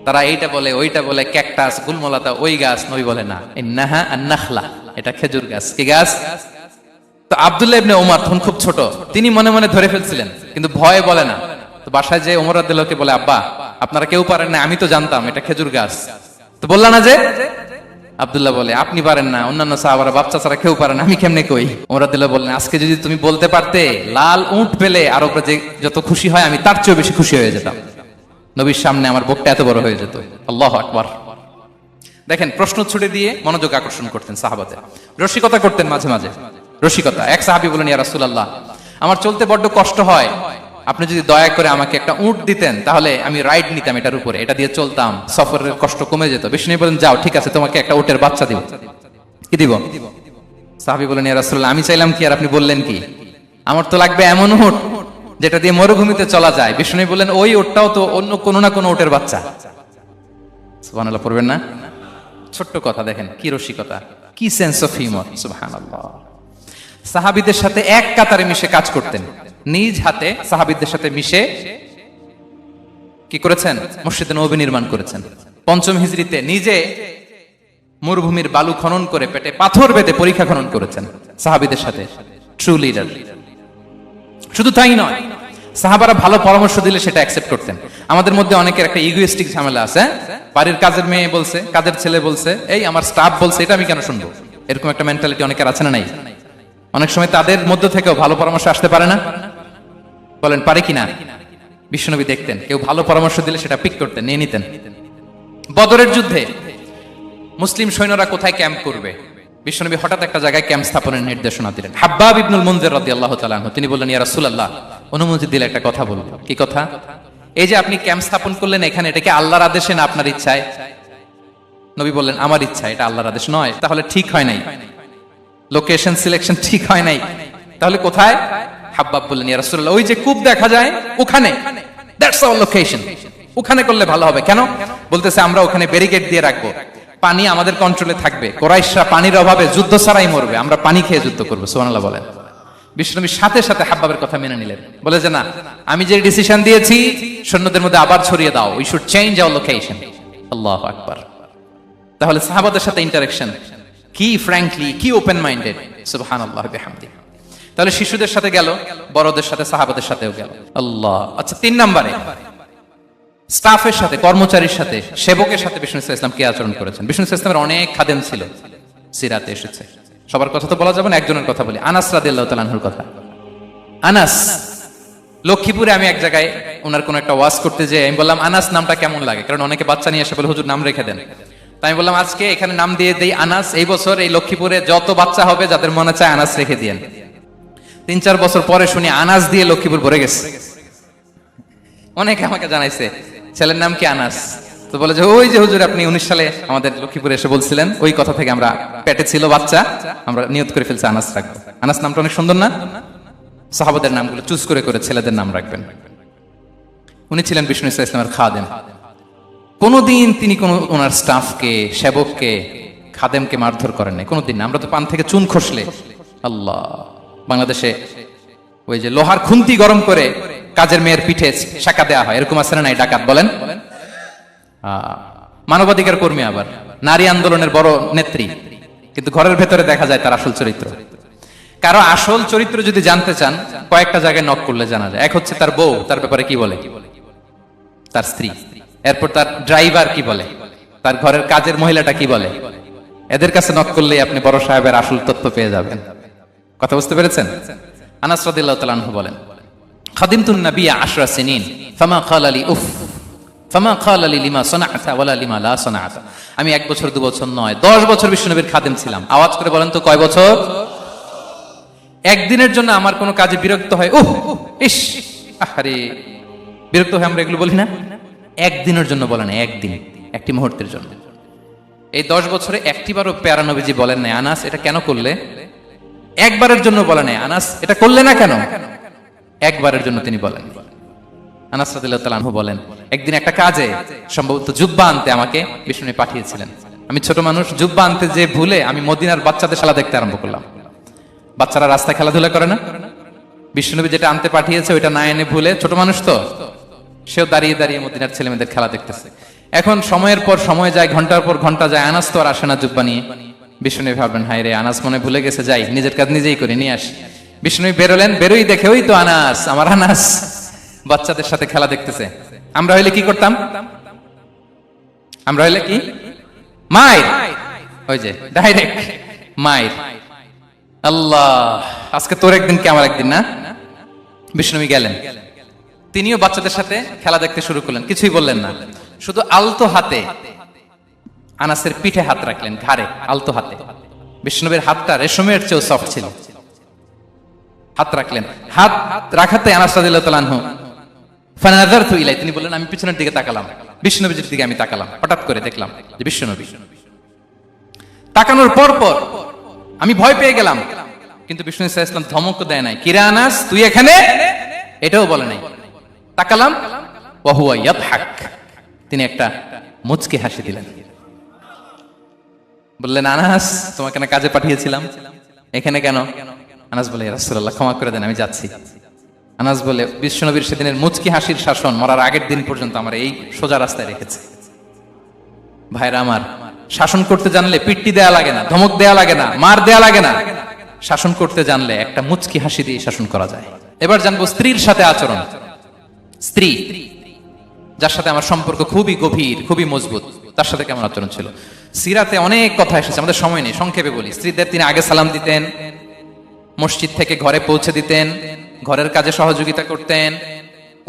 তারা এইটা বলে, ওইটা বলে, ক্যাকটাস, গুলমলাতা, ওই গাছ। নবী বলে না, ইন্নাহা আন-নাখলা, এটা খেজুর গাছ। কি গাছ? তো আব্দুল্লাহ ইবনে ওমর তখন খুব ছোট, তিনি মনে মনে ধরে ফেলছিলেন, কিন্তু ভয়ে বলে না। তো বাসায় যে ওমর রাদিয়াল্লাহুকে বলে, আব্বা আপনারা কেউ পারেন না, আমি তো জানতাম এটা খেজুর গাছ, তো বললা না যে? আব্দুল্লাহ বলে, আপনি পারেন না, অন্যান্য সাহাবারা বাচ্চা ছাড়া কেউ পারে না, আমি কেমনে কই? ওমর রাদিয়াল্লাহু বললেন, আজকে যদি তুমি বলতে পারতে, লাল উট পেলে আরবরা যে যত খুশি হয়, আমি তার চেয়েও বেশি খুশি হয়ে যেতাম। নবীর সামনে আমার বুকটা এত বড় হয়ে যেত। আল্লাহু আকবার। দেখেন, প্রশ্ন ছুড়ে দিয়ে মনোযোগ আকর্ষণ করতেন সাহাবাদের, রসিকতা করতেন মাঝে মাঝে, রসিকতা। এক সাহাবী বলেন, ইয়া রাসূলুল্লাহ, আমার চলতে বড্ড কষ্ট হয়, আপনি যদি দয়া করে আমাকে একটা উট দিতেন, তাহলে আমি রাইড নিতাম এটার উপরে, এটা দিয়ে চলতাম, সফরের কষ্ট কমে যেত। বিষ্ণু বলেন, যাও, ঠিক আছে, তোমাকে একটা উটের বাচ্চা দিব। কি দিব? সাহাবী বলেন, ইয়া রাসূলুল্লাহ, আমি চাইলাম কি আর আপনি বললেন কি? আমার তো লাগবে এমন উট যেটা দিয়ে মরুভূমিতে চলা যায়। বিষ্ণু বলেন, ওই উটটাও তো অন্য কোনো না কোনো উটের বাচ্চা। সুবহানাল্লাহ পড়বেন না? ছোট্ট কথা, দেখেন কি রসিকতা, কি সেন্স অফ হিউমার। সুবহানাল্লাহ। সাহাবীদের সাথে এক কাতারে মিশে কাজ করতেন, নিজ হাতে সাহাবীদের সাথে মিশে কি করেছেন? মসজিদে নববী নির্মাণ করেছেন। 5ম হিজরিতে নিজে মরুভূমির বালু খনন করে পেটে পাথর বেঁধে পরীক্ষা খনন করেছেন সাহাবীদের সাথে। True leader. শুধু তাই নয়, সাহাবারা ভালো পরামর্শ দিলে সেটা অ্যাকসেপ্ট করতেন। আমাদের মধ্যে অনেকের একটা ইগোইস্টিক ঝামেলা আছে, বাড়ির কাজের মেয়ে বলছে, কাজের ছেলে বলছে, এই আমার স্টাফ বলছে, এটা আমি কেন শুনবো? এরকম একটা মেন্টালিটি অনেকের আছে না নাই? অনেক সময় তাদের মধ্য থেকেও ভালো পরামর্শ আসতে পারে না? বলেন পারে কিনা? বিশ্বনবী দেখতেন, কেউ ভালো পরামর্শ দিলে সেটা পিক করতেন, নিয়ে নিতেন। বদরের যুদ্ধে মুসলিম সৈন্যরা কোথায় ক্যাম্প করবে, বিশ্বনবী হঠাৎ একটা জায়গায় ক্যাম্প স্থাপনের নির্দেশনা দিলেন। হাব্বাব ইবনুল মুনজির রাদিয়াল্লাহু তাআলা আনহু, তিনি বললেন, ইয়া রাসূলুল্লাহ, অনুমতি দিলে একটা কথা বলবো। কি কথা? এই যে আপনি ক্যাম্প স্থাপন করলেন এখানে, এটা কি আল্লাহর আদেশে না আপনার ইচ্ছায়? নবী বললেন, আমার ইচ্ছা, এটা আল্লাহর আদেশ নয়। তাহলে ঠিক হয় নাই, লোকেশন সিলেকশন ঠিক হয় নাই, তাহলে কোথায়? হাব্বাব বললেন, ইয়া রাসূলুল্লাহ, ওই যে কূপ দেখা যায় ওখানে, দ্যাটস আওয়ার লোকেশন, ওখানে করলে ভালো হবে। কেন? বলতেছে, আমরা ওখানে ব্যারিকেড দিয়ে রাখবো, পানি আমাদের কন্ট্রোলে থাকবে, কুরাইশরা পানির অভাবে যুদ্ধ ছাড়াই মরবে, আমরা পানি খেয়ে যুদ্ধ করবো। সুবহানাল্লাহ বলেন। বিশ্বনবী সাথে সাথে হাব্বাবের কথা মেনে নিলেন, বলে যে না, আমি যে ডিসিশন দিয়েছি সৈন্যদের মধ্যে আবার ছড়িয়ে দাও, we should change our location. আল্লাহু আকবার। তাহলে সাহাবাদের সাথে ইন্টারেকশন কি ফ্র্যাঙ্কলি, কি ওপেন মাইন্ডেড, সুবহানাল্লাহ বিহামদি। তাহলে শিশুদের সাথে গেল, বড়দের সাথে, সাহাবাদের সাথেও গেল। আল্লাহ। আচ্ছা, 3 নম্বরে স্টাফের সাথে, কর্মচারীর সাথে, সেবকের সাথে বিষ্ণু ইসলাম কি আচরণ করেছেন? বিষ্ণু ইসলামের অনেক খাদেম ছিল, সিরাতে এসেছে। সবার কথা তো বলা যাবে না, একজনের কথা বলি, আনাস রাদিয়াল্লাহু তাআলা আনহুর কথা। আনাস, লক্ষ্মীপুরে আমি এক জায়গায় ওনার কোন একটা ওয়াজ করতে যেয়ে আমি বললাম আনাস নামটা কেমন লাগে, কারণ অনেকে বাচ্চা নিয়ে এসে বলে হুজুর নাম রেখে দেন। তাই আমি বললাম আজকে এখানে নাম দিয়ে দেই আনাস, এই বছর এই লক্ষ্মীপুরে যত বাচ্চা হবে যাদের মনে চায় আনাস রেখে দিয়েন। 3-4 বছর পরে শুনি আনাস দিয়ে লক্ষ্মীপুর ভরে গেছে। অনেকে আমাকে জানাইছে ছেলের নাম কি আনাস, তো বলে যে ওই যে হুজুর আপনি 19 সালে আমাদের লক্ষ্মীপুরে এসে বলছিলেন, ওই কথা থেকে আমরা পেটে ছিল বাচ্চা, আমরা নিয়ত করে ফেলছি আনাস রাখবো। আনাস নামটা অনেক সুন্দর না? সাহাবাদের নামগুলো চুজ করে করে ছেলেদের নাম রাখবেন। উনি ছিলেন বিষ্ণু ইসলামের খাদেম। কোনদিন তিনি কোন ওনার স্টাফকে, সেবককে, খাদেমকে মারধর করেন নাই, কোনদিন না। আমরা তো পান থেকে চুন খসলে আল্লাহ, বাংলাদেশে ওই যে লোহার খুন্তি গরম করে কাজের মেয়ের পিঠে শাকা দেওয়া হয়, এরকম আছে না নাই? ডাকাত বলেন, মানবাধিকার কর্মী, আবার নারী আন্দোলনের বড় নেত্রী, কিন্তু ঘরের ভেতরে দেখা যায় তার আসল চরিত্র। কারো আসল চরিত্র যদি জানতে চান, কয়েকটা জায়গায় নক করলে জানা যায়। এক হচ্ছে তার বউ, তার ব্যাপারে কি বলে, তার স্ত্রী। এরপর তার ড্রাইভার কি বলে, তার ঘরের কাজের মহিলাটা কি বলে। এদের কাছে নক করলেই আপনি বড় সাহেবের আসল তথ্য পেয়ে যাবেন। কথা বুঝতে পেরেছেন? আনাস রাদিয়াল্লাহু তাআলা আনহু বলেন, খাদিমতুন নবিয়্য 10 সিনিন ফামা ক্বালা লি উফ ফামা ক্বালা লি লিমা সানা'তা ওয়ালা লিমা লা সানা'তা। আমি 1 বছর 2 বছর নয়, 10 বছর বিশ্বনবীর খাদেম ছিলাম। আওয়াজ করে বলেন তো কয় বছর? একদিনের জন্য আমার কোনো কাজে বিরক্ত হয়, উহ ইস আরে, বিরক্ত হয় আমরা এগুলো বলি না? একদিনের জন্য বলেন, একদিন, একটি মুহূর্তের জন্য। এই 10 বছরে একটিবারও প্যারা নবীজি বলেন নাই আনাস এটা কেন করলে। একবারের জন্য বলে নাই আনাস এটা করলে না কেন, একবারের জন্য তিনি বলেন। আনাস রাদিয়াল্লাহু তাআলা আনহু বলেন, একদিন একটা কাজে সম্ভবত জুব্বা আনতে আমাকে বিষ্ণু পাঠিয়েছিলেন। আমি ছোট মানুষ, জুব্বা আনতে যে ভুলে আমি মদিনার বাচ্চাদের খেলা দেখতে আরম্ভ করলাম। বাচ্চারা রাস্তায় খেলাধুলা করে না? বিষ্ণুনবী যেটা আনতে পাঠিয়েছে ওইটা না এনে ভুলে, ছোট মানুষ তো, সেও দাঁড়িয়ে দাঁড়িয়ে মদিনার ছেলেমেয়েদের খেলা দেখতেছে। এখন সময়ের পর সময় যায়, ঘন্টার পর ঘন্টা যায়, আনাস তো আর আসে না জুব্বা নিয়ে। বিষ্ণুনবী ভাবলেন হায় রে, আনাস মনে ভুলে গেছে, যাই নিজের কাজ নিজেই করে নিয়ে আসি। বিষ্ণুনবী বেরোলেন, বেরোই দেখে ওই তো আনাস, আমার আনাস বাচ্চাদের সাথে খেলা দেখতেছে। আমরা হইলে কি করতাম? আমরা হইলে কি মায়ের, ওই যে ডাইরেক্ট মায়ের। আল্লাহ, আজকে তোর একদিন কি আমার একদিন না? বিষ্ণুনবী গেলেন, তিনিও বাচ্চাদের সাথে খেলা দেখতে শুরু করলেন, কিছুই বললেন না, শুধু আলতো হাতে আনাসের পিঠে হাত রাখলেন, ঘাড়ে আলতো হাতে। বিষ্ণুনবীর হাতটা রেশমের চেয়েও সফট ছিল। হাত রাখলেন, হাত রাখাতে আনাস রাদিয়াল্লাহু তাআলা আনহু ফানাযারতু ইলাই, তিনি বললেন আমি পিছনের দিকে তাকালাম, বিষ্ণুনবীর দিকে আমি তাকালাম। হঠাৎ করে দেখলাম যে বিষ্ণুনবী। তাকানোর পর পর আমি ভয় পেয়ে গেলাম, কিন্তু বিষ্ণু সাল্লাল্লাহু আলাইহি ওয়াসাল্লাম ধমক দেয় নাই, কিরে আনাস তুই এখানে, এটাও বলে নাই। তাকালাম, ওয়া হুয়া ইয়াদহাক, তিনি একটা মুচকি হাসি দিলেন। বললেন আনাস তোমাকে না কাজে পাঠিয়েছিলাম, এখানে কেন? আনাস বলে ইয়া রাসূলুল্লাহ ক্ষমা করে দেন, আমি যাচ্ছি। আনাস বলে বিশ্বনবীর সেদিনের মুচকি হাসির শাসন মরার আগের দিন পর্যন্ত আমার এই সোজা রাস্তায় রেখেছে। ভাইরা আমার, শাসন করতে জানলে পিট্টি দেয়া লাগে না, ধমক দেয়া লাগে না, মার দেয়া লাগে না। শাসন করতে জানলে একটা মুচকি হাসি দিয়ে শাসন করা যায়। এবার জানবো স্ত্রীর সাথে আচরণ। স্ত্রী যার সাথে আমার সম্পর্ক খুবই গভীর, খুবই মজবুত, তার সাথে কেমন আচরণ ছিল? সিরাতে অনেক কথা এসেছে, আমাদের সময় নেই, সংক্ষেপে বলি। স্ত্রীদের তিনি আগে সালাম দিতেন, মসজিদ থেকে ঘরে পৌঁছে দিতেন, ঘরের কাজে সহযোগিতা করতেন,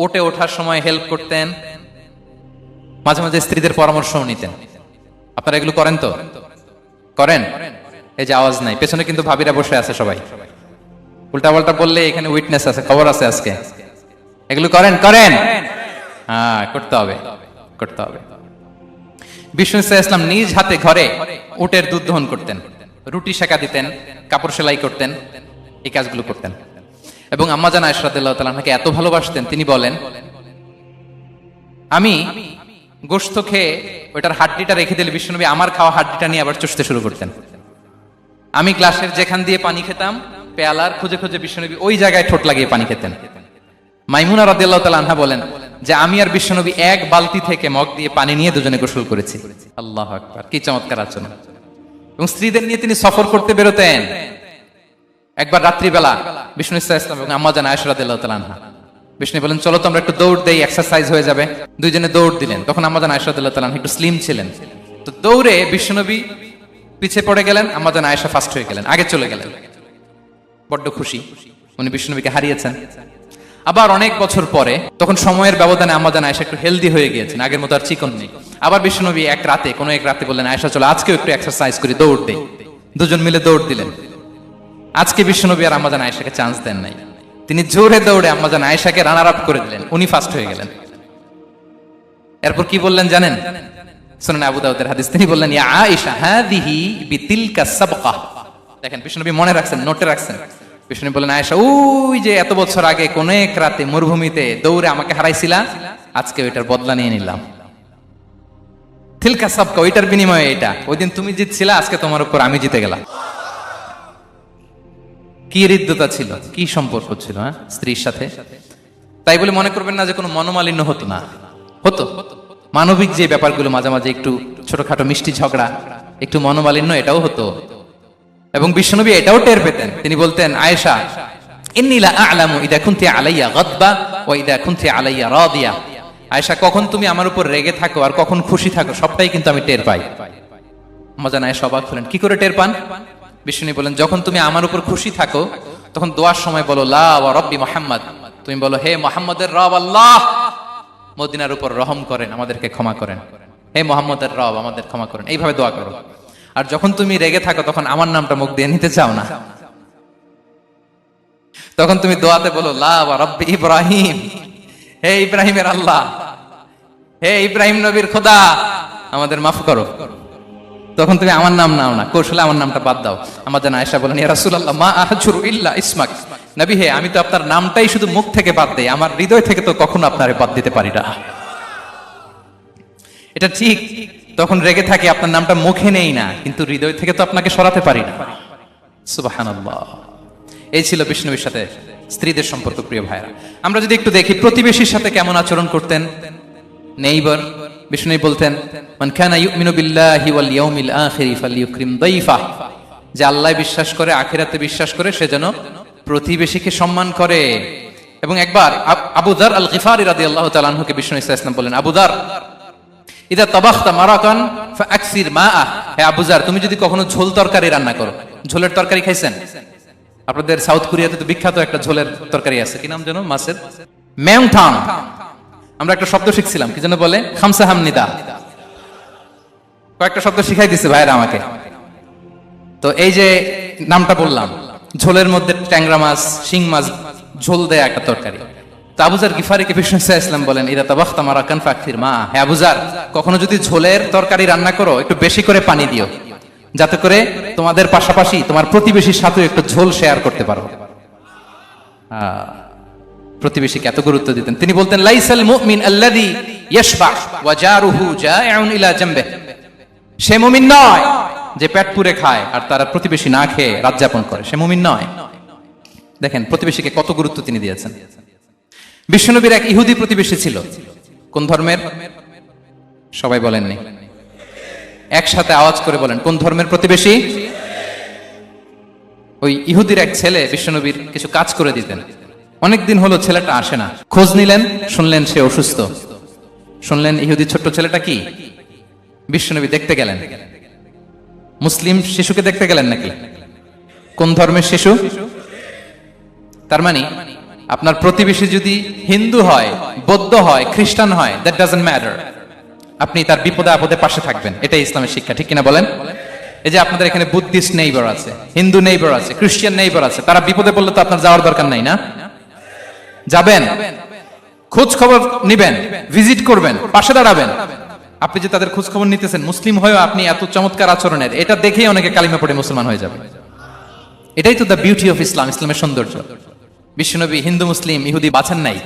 ওঠে ওঠার সময় হেল্প করতেন, মাঝে মাঝে স্ত্রীদের পরামর্শও নিতেন। আপনারা এগুলো করেন তো? করেন? এই যে আওয়াজ নাই, পেছনে কিন্তু ভাবিরা বসে আছে সবাই, উল্টা পাল্টা বললে এখানে উইটনেস আছে, খবর আছে আজকে। এগুলো করেন? করেন? হ্যাঁ, করতে হবে, করতে হবে। বিষ্ণু ইসলাম নিজ হাতে ঘরে উটের দুধ দহন করতেন, রুটি সেকা দিতেন, কাপড় সেলাই করতেন, এই কাজগুলো করতেন। এবং আম্মা জান আয়েশা রাদিয়াল্লাহু তাআলা আনহাকে এত ভালোবাসতেন, তিনি বলেন আমি গোশত খেয়ে ওইটার হাড্ডিটা রেখে দিলে বিশ্বনবী আমার খাওয়া হাড্ডিটা নিয়ে আবার চুষতে শুরু করতেন। আমি গ্লাসের যেখান দিয়ে পানি খেতাম পেয়ালার খুঁজে খুঁজে বিশ্বনবী ওই জায়গায় ঠোঁট লাগিয়ে পানি খেতেন। মাইমুনা রাদিয়াল্লাহু তাআলা আনহা বলেন যে আমি আর বিশ্বনবী এক বালতি থেকে মগ দিয়ে পানি নিয়ে দুজনে গোসল করেছি। আল্লাহু আকবার, কি চমৎকার আচরণ। এবং স্ত্রীদের নিয়ে তিনি সফর করতে বেরোতেন। একবার রাত্রিবেলা বিষ্ণু ইসলাম এবং আম্মা জান আয়েশা রাদিয়াল্লাহু তাআলা আনহা বিষ্ণু বলেন চলো তো আমরা একটু দৌড় দেই, এক্সারসাইজ হয়ে যাবে। দুইজনে দৌড় দিলেন। তখন আম্মা জান আয়েশা রাদিয়াল্লাহু তাআলা আনহা একটু স্লিম ছিলেন, তো দৌড়ে বিশ্বনবী পিছে পড়ে গেলেন, আম্মা জান আয়েশা ফার্স্ট হয়ে গেলেন, আগে চলে গেলেন। বড্ড খুশি, উনি বিশ্বনবীকে হারিয়েছেন। আবার অনেক বছর পরে, তখন সময়ের ব্যবধানে আম্মা জান আয়েশা একটু হেলদি হয়ে গিয়েছেন, আগের মতো আর চিকন নেই। আবার বিশ্বনবী এক রাতে বললেন আয়েশা চলো আজকেও একটু এক্সারসাইজ করি, দৌড় দেই। দুজন মিলে দৌড় দিলেন। আজকে বিশ্বনবী আর আম্মা জান আয়েশাকে চান্স দেন নাই, তিনি জোরে দৌড়ে আম্মা জান আয়েশাকে রানার আপ করে দিলেন, উনি ফার্স্ট হয়ে গেলেন। এরপর কি বললেন জানেন? সুনান আবু দাউদের হাদিস, তিনি বললেন ইয়া আয়েশা হাদিহি বিতিলকা সাবকা। দেখেন বিশ্বনবী মনে রাখছেন, নোটে রাখছেন। বিষ্ণু বলেন আয়েশা ওই যে এত বছর আগে কোন এক রাতে মরুভূমিতে দৌড়ে আমাকে হারাইছিলা, আজকে ওইটার বদলা নিয়ে নিলাম। তিলকা সাবকা, ওইটার বিনিময়ে এটা। ওই দিন তুমি জিতছিলা, আজকে তোমার উপর আমি জিতে গেলাম। কি হৃদ্যতা ছিল, কি সম্পর্ক ছিল স্ত্রীর সাথে। তাই বলে মনে করবেন না যে কোনো মনোমালিন্য হতো না, হতো। মানবিক যে ব্যাপারগুলো মাঝে মাঝে একটু ছোটখাটো মিষ্টি ঝগড়া, একটু মনোমালিন্য, এটাও হতো। এবং বিশ্বনবী এটাও টের পেতেন। তিনি বলতেন আয়েশা ইন্নী লা আ'লামু ইদা কুনতি আলাইয়া গাদবা ওয়া ইদা কুনতি আলাইয়া রাদিয়া। আয়েশা কখন তুমি আমার উপর রেগে থাকো আর কখন খুশি থাকো সবটাই কিন্তু আমি টের পাই। মজা না, আয়েশা অবাক হলেন, কি করে টের পান? বিষ্ণু বলেন যখন তুমি আমার উপর খুশি থাকো তখন দোয়ার সময় বলো লা ওয়া রাব্বি মুহাম্মদ, তুমি বলো হে মুহাম্মদের রব আল্লাহ মদিনার উপর রহম করেন, আমাদেরকে ক্ষমা করেন, হে মুহাম্মদের রব আমাদের ক্ষমা করেন, এইভাবে দোয়া করো। আর যখন তুমি রেগে থাকো তখন আমার নামটা মুখ দিয়ে নিতে চাও না, তখন তুমি দোয়াতে বলো লা ওয়া রাব্বি ইব্রাহিম, হে ইব্রাহিমের আল্লাহ, হে ইব্রাহিম নবীর খোদা আমাদের মাফ করো। তখন তুমি আমার নাম নাও না, কৌশলে আমার নামটা বাদ দাও। আমার জান আয়েশা বলেন ইয়া রাসূলুল্লাহ মা আহজুরু ইল্লা ইসমাক, নবী হে আমি তো আপনার নামটাই শুধু মুখ থেকে বাদ দেই, আমার হৃদয় থেকে তো কখনো আপনারে বাদ দিতে পারি না। এটা ঠিক, তখন রেগে থাকে আপনার নামটা মুখে নেই না, কিন্তু হৃদয় থেকে তো আপনাকে সরাতে পারি না। সুবহানাল্লাহ। এই ছিল বিষ্ণুর সাথে স্ত্রীদের সম্পর্ক। প্রিয় ভাইরা, আমরা যদি একটু দেখি প্রতিবেশীর সাথে কেমন আচরণ করতেন। নেইবার, বিষ্ণু বলতেন মান কানা ইউমিনু বিল্লাহি ওয়াল ইয়াউমিল আখির ফালইউকরিম দাইফা, যে আল্লাহ বিশ্বাস করে, আখিরাতে বিশ্বাস করে, সে যেন প্রতিবেশীকে সম্মান করে। এবং একবার আবু যার আল গিফারি রাদিয়াল্লাহু তাআলা আনহুকে বিষ্ণু ইসলাম বলেন আবু যার ইদা তাবাখতা মারাকান ফাআকসির মাআ, হে আবু যার তুমি যদি কখনো ঝোল তরকারি রান্না করো, ঝোলের তরকারি খাইছেন? আপনাদের সাউথ কোরিয়াতে তো বিখ্যাত একটা ঝোলের তরকারি আছে, কি নাম যেন, মাছের মেংথাং। আমরা একটা শব্দ শিখছিলাম, কি যেন বলে, খামসা হামনিদা। কয়েকটা শব্দ শিখাই দিছে ভাইরা আমাকে। তো এই যে নামটা বললাম, ঝোলের মধ্যে ট্যাংরা মাছ, শিং মাছ ঝোল দেয়া একটা তরকারি। তো আবু যার গিফারিকে বিষ্ণু ইসলাম বলেন ইদা তাবাখতা মারাকান ফাকসির মা, হে আবু যার কখনো যদি ঝোলের তরকারি রান্না করো একটু বেশি করে পানি দিও, যাতে করে তোমাদের পাশাপাশি তোমার প্রতিবেশীর সাথে একটু ঝোল শেয়ার করতে পারো। প্রতিবেশীকে এত গুরুত্ব দিতেন। তিনি বলতেন লাইসাল মুমিন আল্লাযী ইয়াশবা ওয়া জারুহু জাইউন ইলা জামবিহি, সে মুমিন নয় যে পেট পুরে খায় আর তার প্রতিবেশী না খেয়ে রাত যাপন করে, সে মুমিন নয়। দেখেন প্রতিবেশীকে কত গুরুত্ব তিনি দিয়েছেন। বিশ্বনবীর এক ইহুদি প্রতিবেশী ছিল। কোন ধর্মের? সবাই বলেননি, একসাথে আওয়াজ করে বলেন, কোন ধর্মের প্রতিবেশী? ওই ইহুদির এক ছেলে বিশ্বনবীর কিছু কাজ করে দিতেন। অনেকদিন হলো ছেলেটা আসে না, খোঁজ নিলেন, শুনলেন সে অসুস্থ। শুনলেন ইহুদি ছোট্ট ছেলেটা কি, বিশ্বনবী দেখতে গেলেন। মুসলিম শিশুকে দেখতে গেলেন নাকি? কোন ধর্মের শিশু? তার মানে আপনার প্রতিবেশী যদি হিন্দু হয়, বৌদ্ধ হয়, খ্রিস্টান হয়, দ্যাট ডাজন্ট ম্যাটার, আপনি তার বিপদে আপদে পাশে থাকবেন। এটাই ইসলামের শিক্ষা, ঠিক কিনা বলেন? এই যে আপনাদের এখানে বুদ্ধিস্ট নেইবার আছে, হিন্দু নেইবার আছে, খ্রিস্টান নেইবার আছে, তারা বিপদে পড়লে তো আপনার যাওয়ার দরকার নাই, না? যাবেন, খোঁজ খবর নিবেন, ভিজিট করবেন, পাশে দাঁড়াবেন। আপনি যে তাদের খোঁজ খবর নিতেছেন, মুসলিম হয়েও আপনি এত চমৎকার আচরণের, এটা দেখেই অনেকে কালিমা পড়ে মুসলমান হয়ে যাবে। এটাই তো দ্য বিউটি অফ ইসলাম, ইসলামের সৌন্দর্য। বিশ্বনবী হিন্দু মুসলিম ইহুদি বাছেন নাই,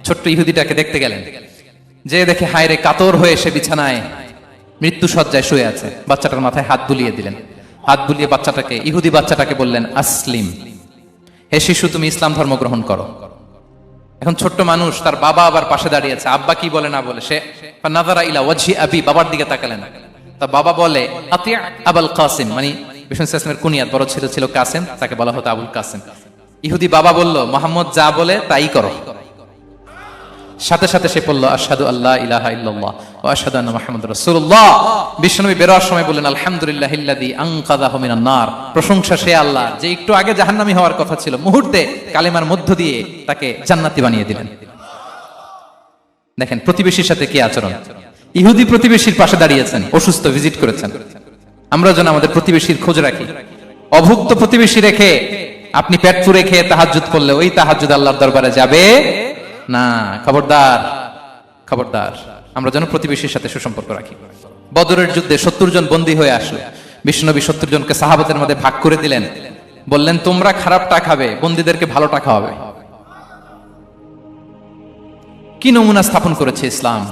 ছোট্ট ইহুদিটাকে দেখতে গেলেন, যে দেখে হায়রে কাতর হয়ে সে বিছানায় মৃত্যু সজ্জায় শুয়ে আছে। বাচ্চাটার মাথায় হাত বুলিয়ে দিলেন, হাত বুলিয়ে বাচ্চাটাকে, ইহুদি বাচ্চাটাকে বললেন আসলিম, হে শিশু তুমি ইসলাম ধর্ম গ্রহণ করো। এখন ছোট্ট মানুষ, তার বাবা আবার পাশে দাঁড়িয়েছে, আব্বা কি বলে না বলে, সে নাযারা ইলা ওয়াজহি আবি, বাবার দিকে তাকালেন। তা বাবা বলে আতি আবুল কাসিম, মানে বিষ্ণু ইসলামের কুনিয়াত, বড় ছেলে ছিল কাসিম, তাকে বলা হতো আবুল কাসিম। ইহুদি বাবা বলল মুহাম্মদ যা বলে তাই করো। সাথে সাথে সে বলল আশহাদু আল্লা ইলাহা ইল্লাল্লাহ ওয়া আশহাদু আন্না মুহাম্মাদুর রাসূলুল্লাহ। বিশ্বনবী বেরোয়ার সময় বললেন আলহামদুলিল্লাহিল্লাযী আনকাযাহু মিনান নার, প্রশংসা সে আল্লাহ যে একটু আগে জাহান্নামী হওয়ার কথা ছিল, মুহূর্তে কালেমার মধ্য দিয়ে তাকে জান্নাতি বানিয়ে দিলেন। দেখেন প্রতিবেশীর সাথে কি আচরণ। ইহুদি প্রতিবেশীর পাশে দাঁড়িয়েছেন, অসুস্থ, ভিজিট করেছেন। আমরা যেন আমাদের প্রতিবেশীর খোঁজ রাখি। অভুক্ত প্রতিবেশী রেখে আপনি পেট পুরে খেয়ে তাহাজ্জুদ করলে ওই তাহাজ্জুদ আল্লাহর দরবারে যাবে না। খবরদার, খবরদার, আমরা যেন প্রতিবেশীর সাথে সুসম্পর্ক রাখি। বদরের যুদ্ধে 70 জন বন্দী হয়ে আসলো। বিশ্বনবী 70 জনকে সাহাবাদের মধ্যে ভাগ করে দিলেন, বললেন তোমরা খারাপটা খাবে, বন্দীদেরকে ভালোটা খাওয়াবে। কি নমুনা স্থাপন করেছে ইসলাম।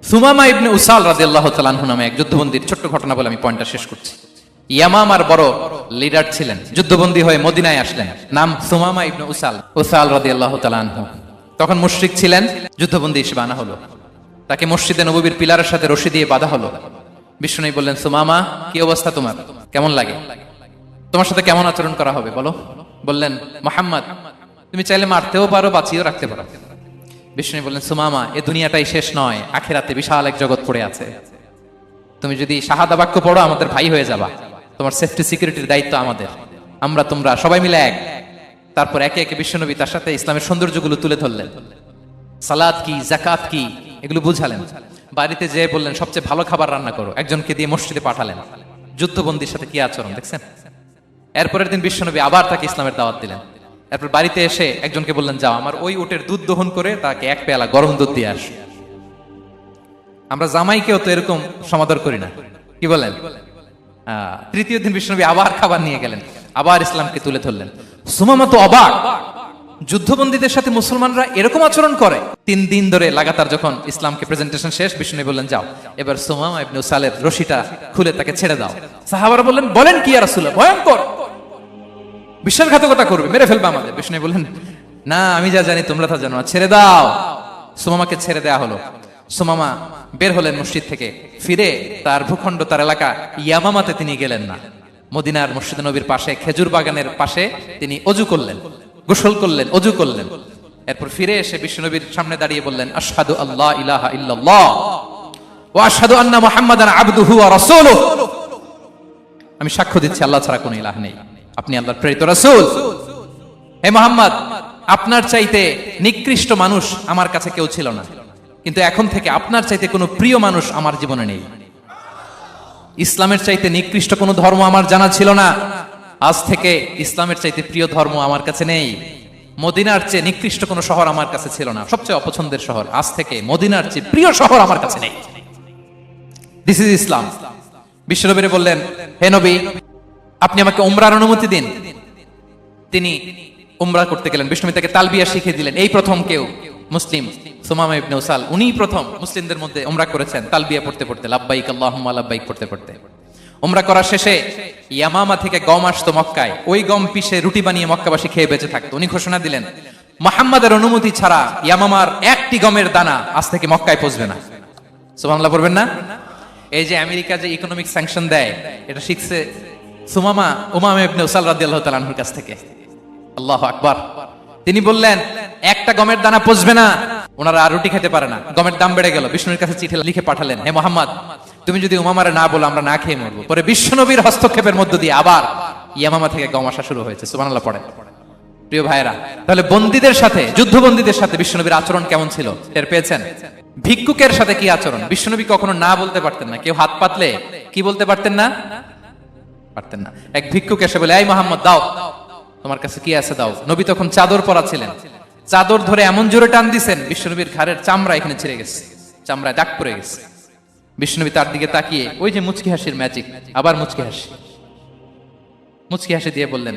সুমামা ইবনে উসাল রাদিয়াল্লাহু তাআলা আনহু নামে এক যুদ্ধবন্দীর ছোট্ট ঘটনা বলে আমি পয়েন্টটা শেষ করছি। ইয়ামামার বড় লিডার ছিলেন, যুদ্ধবন্দী হয়ে মদিনায় আসলেন, নাম সুমামা ইবনে উসাল রাদিয়াল্লাহু তাআলা আনহু। তখন মুশরিক ছিলেন, যুদ্ধবন্দী হিসেবে আনা হলো। তাকে মসজিদে নববীর পিলারের সাথে রশি দিয়ে বাঁধা হলো। বিষ্ণু বললেন সুমামা কি অবস্থা তোমার, কেমন লাগে, তোমার সাথে কেমন আচরণ করা হবে বলো। বললেন মুহাম্মদ তুমি চাইলে মারতেও পারো, বাঁচিয়েও রাখতে পারো। বিষ্ণু বললেন সুমামা এ দুনিয়াটাই শেষ নয়, আখিরাতে বিশাল এক জগৎ পড়ে আছে। তুমি যদি শাহাদা বাক্য পড়ো আমাদের ভাই হয়ে যাবা, তোমার সেফটি সিকিউরিটির দায়িত্ব আমাদের, আমরা তোমরা সবাই মিলে এক। তারপর একে একে বিশ্বনবী তার সাথে ইসলামের সৌন্দর্যগুলো তুলে ধরলেন। সালাত কি, যাকাত কি, এগুলো বুঝালেন। বাড়িতে যেয়ে বললেন সবচেয়ে ভালো খাবার রান্না করো, একজনকে দিয়ে মসজিদে পাঠালেন। যুদ্ধবন্দীর সাথে কি আচরণ দেখছেন। এরপরের দিন বিশ্বনবী আবার তাকে ইসলামের দাওয়াত দিলেন। এরপর বাড়িতে এসে একজনকে বললেন যাও আমার ওই উটের দুধ দহন করে তাকে এক পেয়ালা গরম দুধ দিয়ে আস। আমরা জামাইকেও তো এরকম সমাদর করি না, কি বলেন। তৃতীয় দিন বিশ্বনবী আবার খাবার নিয়ে গেলেন, আবার ইসলামকে তুলে ধরলেন। সুমামা তো অবাক, যুদ্ধবন্দীদের সাথে মুসলমানরা এরকম আচরণ করে। 3 দিন ধরে লাগাতার যখন ইসলামকে প্রেজেন্টেশন শেষ, বিষ্ণু বললেন যাও এবার সুমামা ইবনে উসালের রশিটা খুলে তাকে ছেড়ে দাও। সাহাবারা বললেন বলেন কি ইয়া রাসূলুল্লাহ, ভয়ঙ্কর, বিশ্বাসঘাতকতা করবে, মেরে ফেলবে আমাদের। বিষ্ণু বললেন না আমি যা জানি তোমরা তা জানো না, ছেড়ে দাও। সুমামাকে ছেড়ে দেয়া হলো। সুমামা বের হলেন মসজিদ থেকে, ফিরে তার ভূখণ্ড, তার এলাকা ইয়ামামাতে তিনি গেলেন না। মদিনার মসজিদে নবীর পাশে খেজুর বাগানের পাশে তিনি অজু করলেন, গোসল করলেন, অজু করলেন। এরপর ফিরে এসে বিশ্বনবীর সামনে দাঁড়িয়ে বললেন আশহাদু আল্লা ইলাহা ইল্লাল্লাহ ওয়া আশহাদু আন্না মুহাম্মাদান আবদুহু ওয়া রাসূলুহু, আমি সাক্ষ্য দিচ্ছি আল্লাহ ছাড়া কোনো ইলাহ নেই, আপনি আল্লাহর প্রেরিত রাসূল। হে মুহাম্মদ আপনার চাইতে নিকৃষ্ট মানুষ আমার কাছে কেউ ছিল না, কিন্তু এখন থেকে আপনার চাইতে কোনো প্রিয় মানুষ আমার জীবনে নেই। ইসলামের চাইতে নিকৃষ্ট কোনো ধর্ম আমার জানা ছিল না, আজ থেকে ইসলামের চাইতে প্রিয় ধর্ম আমার কাছে নেই। মদিনার চেয়ে নিকৃষ্ট কোনো শহর আমার কাছে ছিল না, সবচেয়ে অপছন্দের শহর, আজ থেকে মদিনার চেয়ে প্রিয় শহর আমার কাছে নেই। দিস ইজ ইসলাম। বিশ্বনবী বললেন হে নবী আপনি আমাকে উমরার অনুমতি দিন। তিনি উমরা করতে গেলেন, বিষ্ণু তাকে তালবিয়া শিখিয়ে দিলেন। এই প্রথম কেউ মুসলিম সুমামা ইবনে উসাল, উনিই প্রথম মুসলিমদের মধ্যে উমরা করেছেন তালবিয়া পড়তে পড়তে, লাব্বাইক আল্লাহুম্মা লাব্বাইক পড়তে পড়তে। উমরা করার শেষে ইয়ামামা থেকে গম আসতো মক্কায়, ওই গম পিষে রুটি বানিয়ে মক্কাবাসী খেয়ে বেঁচে থাকতো। উনি ঘোষণা দিলেন মুহাম্মাদের অনুমতি ছাড়া ইয়ামামার একটি গমের দানা আজ থেকে মক্কায় পৌঁছবে না। সুবহানাল্লাহ পড়বেন না। এই যে আমেরিকা যে ইকোনমিক স্যাংশন দেয়, এটা শিখছে সুমামা ইবনে উসাল রাদিয়াল্লাহু তাআলা আনহুর কাছ থেকে। আল্লাহু আকবার। তিনি বললেন একটা গমের দানা পচবে না, ওনারা আর রুটি খেতে পারে না। গমের দাম বেড়ে গেল, বিষ্ণুর কাছে চিঠি লিখে পাঠালেন হে মুহাম্মদ তুমি যদি উমামারে না বলো আমরা না খেয়ে মরবো। পরে বিশ্বনবীর হস্তক্ষেপের মধ্য দিয়ে আবার ইয়ামামা থেকে গম আসা শুরু হয়েছে। সুবহানাল্লাহ পড়ে। প্রিয় ভাইরা, তাহলে বন্দীদের সাথে, যুদ্ধবন্দীদের সাথে বিশ্বনবীর আচরণ কেমন ছিল টের পেয়েছেন। ভিক্ষুকের সাথে কি আচরণ, বিশ্বনবী কখনো না বলতে পারতেন না। কেউ হাত পাতলে কি বলতে পারতেন না, পারতেন না। এক ভিক্ষুক এসে বলে এই মুহাম্মদ দাও, তোমার কাছে কি আছে দাও। নবী তখন চাদর পরা ছিলেন, চাদর ধরে এমন জোরে টান দিছেন বিশ্বনবীর ঘাড়ের চামড়া এখানে ছিঁড়ে গেছে, চামড়ায় দাগ পড়ে গেছে। বিশ্বনবী তার দিকে তাকিয়ে ওই যে মুচকি হাসির ম্যাজিক, আবার মুচকি হাসি দিয়ে বললেন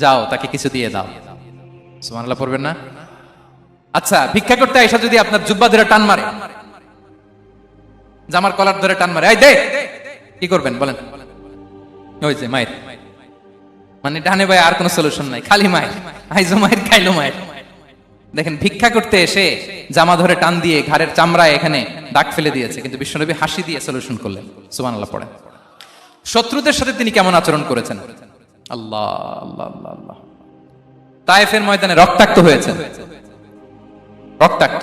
যাও তাকে কিছু দিয়ে দাও। সুবহানাল্লাহ পড়বেন না। আচ্ছা ভিক্ষা করতে আইসা যদি আপনার জুব্বা ধরে টান মারে, জামার কলার ধরে টান মারে, এই দে, কি করবেন বলেন। ওই যে মায়ের মানে ডানে ভাই আর কোনো সলিউশন নাই, খালি মায়ের, আইজো মায়ের খাইলো মায়ের। দেখেন ভিক্ষা করতে এসে জামা ধরে টান দিয়ে ঘাড়ের চামড়ায় এখানে দাগ ফেলে দিয়েছে, কিন্তু বিশ্বনবী হাসি দিয়ে সলিউশন করলেন। সুবহানাল্লাহ পড়ে। শত্রুদের সাথে তিনি কেমন আচরণ করেছেন? আল্লাহ আল্লাহ আল্লাহ আল্লাহ। তায়েফের ময়দানে রক্তাক্ত হয়েছেন, রক্তাক্ত।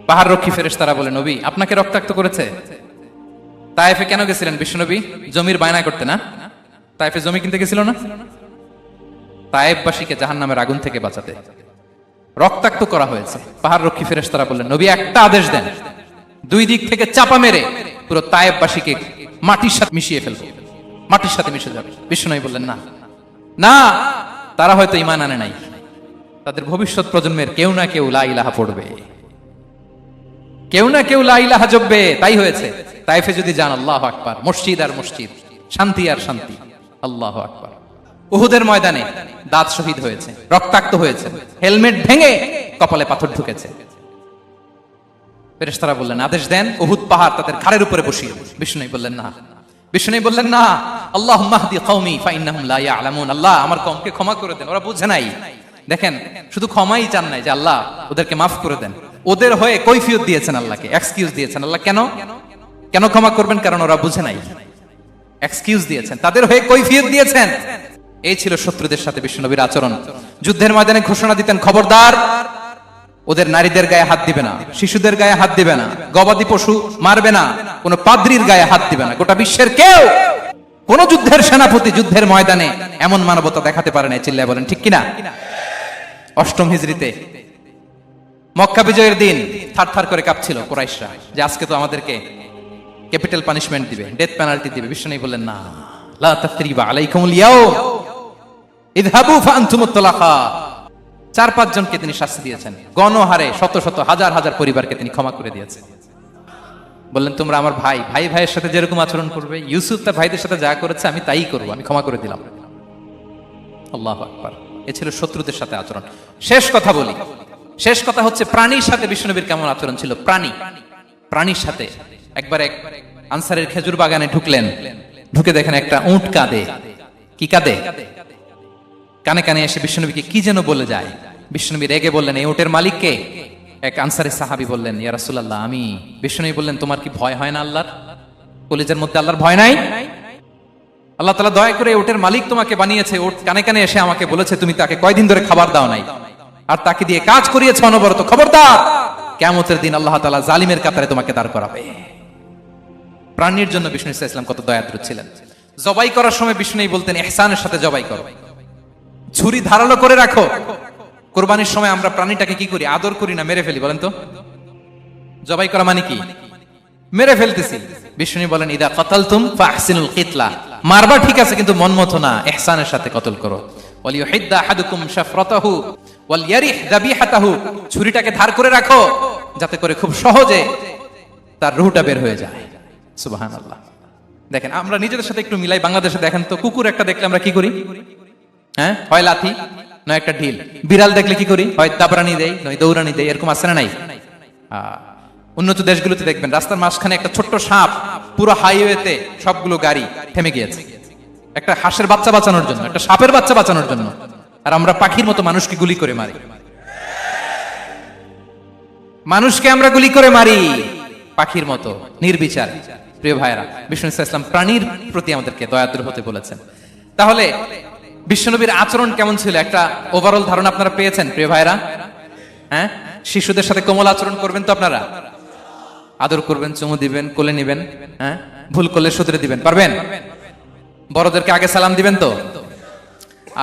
পাহাড় রক্ষী ফেরেশতারা বলে, নবী আপনাকে রক্তাক্ত করেছে? তায়েফে কেন গেছিলেন বিশ্বনবী? জমির বায়না করতে না? তায়েফে জমি কিনতে গেছিল না? তায়েফবাসীকে জাহান্নামের আগুন থেকে বাঁচাতে রক্তাক্ত করা হয়েছে। পাহাড় রক্ষী ফেরেশতারা বললেন, নবী একটা আদেশ দেন, দুই দিক থেকে চাপা মেরে পুরো তায়েফবাসীকে মাটির সাথে মিশিয়ে ফেলবো, মাটির সাথে মিশে যাবে। বিশ্বনবী বললেন, না না, তারা হয়তো ঈমান আনে নাই, তাদের ভবিষ্যৎ প্রজন্মের কেউ না কেউ লা ইলাহা পড়বে, কেউ না কেউ লা ইলাহা জপবে। তাই হয়েছে। তাইফে যদি যান, আল্লাহু আকবার, মসজিদ আর মসজিদ, শান্তি আর শান্তি। আল্লাহু আকবার। উহুদের ময়দানে দাঁত শহীদ হয়েছে, রক্তাক্ত হয়েছে, হেলমেট ভেঙে কপালে পাথর ঢুকেছে। ফেরেশতারা বললেন, আদেশ দেন উহুদ পাহাড় তাদের ঘাড়ের উপরে বসিয়ে। বিষ্ণু বললেন, না। বিষ্ণু বললেন, না, আল্লাহুম্মা হদি কওমি ফাইন্নাহুম লা ইয়ালামুন। আল্লাহ আমার কওমকে ক্ষমা করে দেন, ওরা বুঝে নাই। দেখেন, শুধু ক্ষমাই চান নাই যে আল্লাহ ওদেরকে মাফ করে দেন, ওদের হয়ে কৈফিয়ত দিয়েছেন আল্লাহকে, এক্সকিউজ দিয়েছেন। আল্লাহ কেন কেন ক্ষমা করবেন? কারণ ওরা বুঝে নাই। এক্সকিউজ দিয়েছেন, তাদের হয়ে কৈফিয়ত দিয়েছেন। এই ছিল শত্রুদের সাথে বিশ্বনবীর আচরণ। যুদ্ধের ময়দানে ঘোষণা দিতেন, খবরদার ওদের নারীদের গায়ে হাত দিবে না, শিশুদের গায়ে হাত দিবে না, গবাদি পশু মারবে না, কোন পাদ্রীর গায়ে হাত দিবে না। গোটা বিশ্বের কেউ, কোন যুদ্ধের সেনাপতি যুদ্ধের ময়দানে এমন মানবতা দেখাতে পারে না। চিল্লায় বলেন ঠিক কিনা? অষ্টম হিজরিতে মক্কা বিজয়ের দিন থারথার করে কাঁপছিল কুরাইশরা যে আজকে তো আমাদেরকে ক্যাপিটাল পানিশমেন্ট দিবে, ডেথ পেনাল্টি দিবে। বিশ্বনবী বললেন, না, লা তাসরিবা আলাইকুমুল ইয়াউম ইযহাবু ফাআনতুমুত তালাকা। 4-5 জনকে তিনি শাস্তি দিয়েছেন, গণহারে শত শত হাজার হাজার পরিবারকে তিনি ক্ষমা করে দিয়েছেন। বললেন, তোমরা আমার ভাই, ভাই ভাইয়ের সাথে যেরকম আচরণ করবে, ইউসুফ তার ভাইদের সাথে যা করেছে আমি তাই করবো, আমি ক্ষমা করে দিলাম। আল্লাহু আকবার। এ ছিল শত্রুদের সাথে আচরণ। শেষ কথা বলি, শেষ কথা হচ্ছে প্রাণীর সাথে বিশ্বনবীর কেমন আচরণ ছিল। প্রাণীর সাথে একবার এক আনসারের খেজুর বাগানে ঢুকলেন, ঢুকে দেখেন একটা উট কাঁদে। কি কাঁদে? কানে কানে এসে বিশ্বনবীকে কি যেন বলে যায়। বিশ্বনবী রেগে বললেন, এই উটের মালিককে? এক আনসারী সাহাবী বললেন, ইয়া রাসূলুল্লাহ আমি। বিশ্বনবী বললেন, তোমার কি ভয় হয় না আল্লাহর? কলিজার মধ্যে আল্লাহর ভয় নাই? আল্লাহ তাআলা দয়া করে উটের মালিক তোমাকে বানিয়েছে, উট কানে কানে এসে আমাকে বলেছে তুমি তাকে কয়দিন ধরে খাবার দাও নাই, আর তাকে দিয়ে কাজ করিয়েছে অনবরত। খবরদার, কিয়ামতের দিন আল্লাহ তাআলা জালিমের কাতারে তোমাকে দাঁড় করাবে। প্রাণীর জন্য বিষ্ণু ইসলাম কত দয়াদ্র ছিলেন। জবাই করার সময় বিষ্ণু বলতেন, ইহসানের সাথে জবাই করো, ছুরি ধারালো করে রাখো। কোরবানির সময় আমরা প্রাণীটাকে কি করি? আদর করি না, মেরে ফেলি। বলেন তো, জবাই করা মানে কি? মেরে ফেলতেছি। বিষ্ণু বলেন, ইদা কাতালতুম ফাহসিনুল কিতলা, মারবা ঠিক আছে কিন্তু মন মতো না, ইহসানের সাথে কতল করো। ওয়ালিয়ুহিদ্দা আহাদুকুম শাফরাতাহু ওয়ালইয়ারিহ যাবিহাতাহু, ছুরিটাকে ধার করে রাখো যাতে করে খুব সহজে তার রূহটা বের হয়ে যায়। সুবহানাল্লাহ। দেখেন, আমরা নিজেদের সাথে একটু মিলাই। বাংলাদেশে দেখেন তো, কুকুর একটা দেখলে আমরা কি করি? হ্যাঁ, হয় লাথি নয় একটা ঢিল। বিড়াল দেখলে কি করি? হয় দাবরানি দেই নয় দৌড়ানি দেই। এরকম আছে না নাই? উন্নত দেশগুলোতে দেখবেন রাস্তার মাঝখানে একটা ছোট্ট সাপ, পুরো হাইওয়েতে সবগুলো গাড়ি থেমে গিয়েছে একটা হাঁসের বাচ্চা বাঁচানোর জন্য, একটা সাপের বাচ্চা বাঁচানোর জন্য। আর আমরা পাখির মতো মানুষকে গুলি করে মারি। মানুষকে আমরা গুলি করে মারি পাখির মতো, নির্বিচার। প্রিয় ভাইরা, বিষ্ণু ইসলাম প্রাণীর প্রতি আমাদেরকে দয়াদ্র হতে বলেছেন। তাহলে বিশ্বনবীর আচরণ কেমন ছিল একটা ওভারঅল ধারণা আপনারা পেয়েছেন প্রিয় ভাইরা? হ্যাঁ, শিশুদের সাথে কোমল আচরণ করবেন তো আপনারা? আদর করবেন, চুমু দিবেন, কোলে নিবেন, হ্যাঁ, ভুল করলে শুধরে দিবেন, পারবেন? বড়দেরকে আগে সালাম দিবেন তো?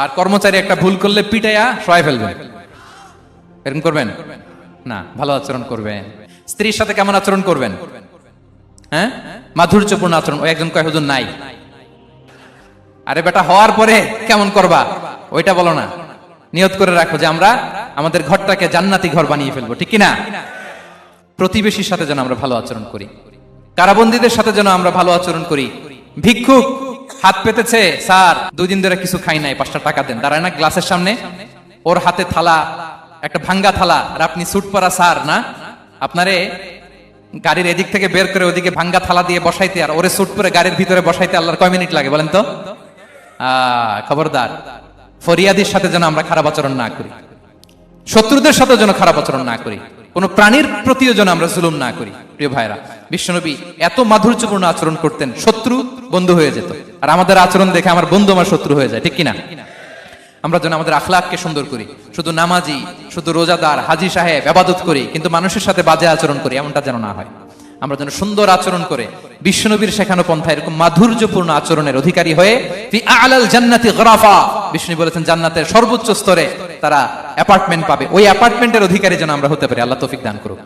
আর কর্মচারী একটা ভুল করলে পিটাইয়া সরাই ফেলবেন, এরকম করবেন না? ভালো আচরণ করবেন। স্ত্রীর সাথে কেমন আচরণ করবেন? হ্যাঁ, মাধুর্যপূর্ণ আচরণ। ওই একজন কয় হুজুর নাই। আরে বেটা, হওয়ার পরে কেমন করবা ওইটা বলো না। নিয়ত করে রাখো যে আমরা আমাদের ঘরটাকে জান্নাতি ঘর বানিয়ে ফেলবো, ঠিক কিনা? প্রতিবেশীর সাথে যেন আমরা ভালো আচরণ করি, কারাবন্দীদের সাথে যেন আমরা ভালো আচরণ করি। ভিক্ষুক হাত পেতেছে, স্যার 2 দিন ধরে কিছু খাই নাই, 5টা টাকা দেন। দাঁড়ায় না গ্লাসের সামনে, ওর হাতে থালা, একটা ভাঙ্গা থালা, আর আপনি স্যুট পরা স্যার না, আপনারে গাড়ির এদিক থেকে বের করে ওদিকে ভাঙ্গা থালা দিয়ে বসাইতে আর ওরে স্যুট পরে গাড়ির ভিতরে বসাইতে আল্লাহর কয় মিনিট লাগে বলেন তো? খবরদার, ফরিয়াদির সাথে যেন আমরা খারাপ আচরণ না করি, শত্রুদের সাথে যেন খারাপ আচরণ না করি, কোন প্রাণীর প্রতিও যেন আমরা জুলুম না করি। প্রিয় ভাইরা, বিশ্বনবী এত মাধুর্যপূর্ণ আচরণ করতেন, শত্রু বন্ধু হয়ে যেত। আর আমাদের আচরণ দেখে আমার বন্ধু আমার শত্রু হয়ে যায়, ঠিক কিনা? আমরা যেন আমাদের আখলাককে সুন্দর করি, শুধু নামাজি, শুধু রোজাদার, হাজি সাহেব ইবাদত করি কিন্তু মানুষের সাথে বাজে আচরণ করি, এমনটা যেন না হয়। আমরা যেন সুন্দর আচরণ করে বিশ্বনবীর শেখানো পন্থা এরকম মাধুর্যপূর্ণ আচরণের অধিকারী হয়ে ফি আ'লাল জান্নাতি গরাফা, বিষ্ণু বলেছেন জান্নাতের সর্বোচ্চ স্তরে তারা অ্যাপার্টমেন্ট পাবে, ওই অ্যাপার্টমেন্টের অধিকারী যেন আমরা হতে পারি। আল্লাহ তৌফিক দান করুক।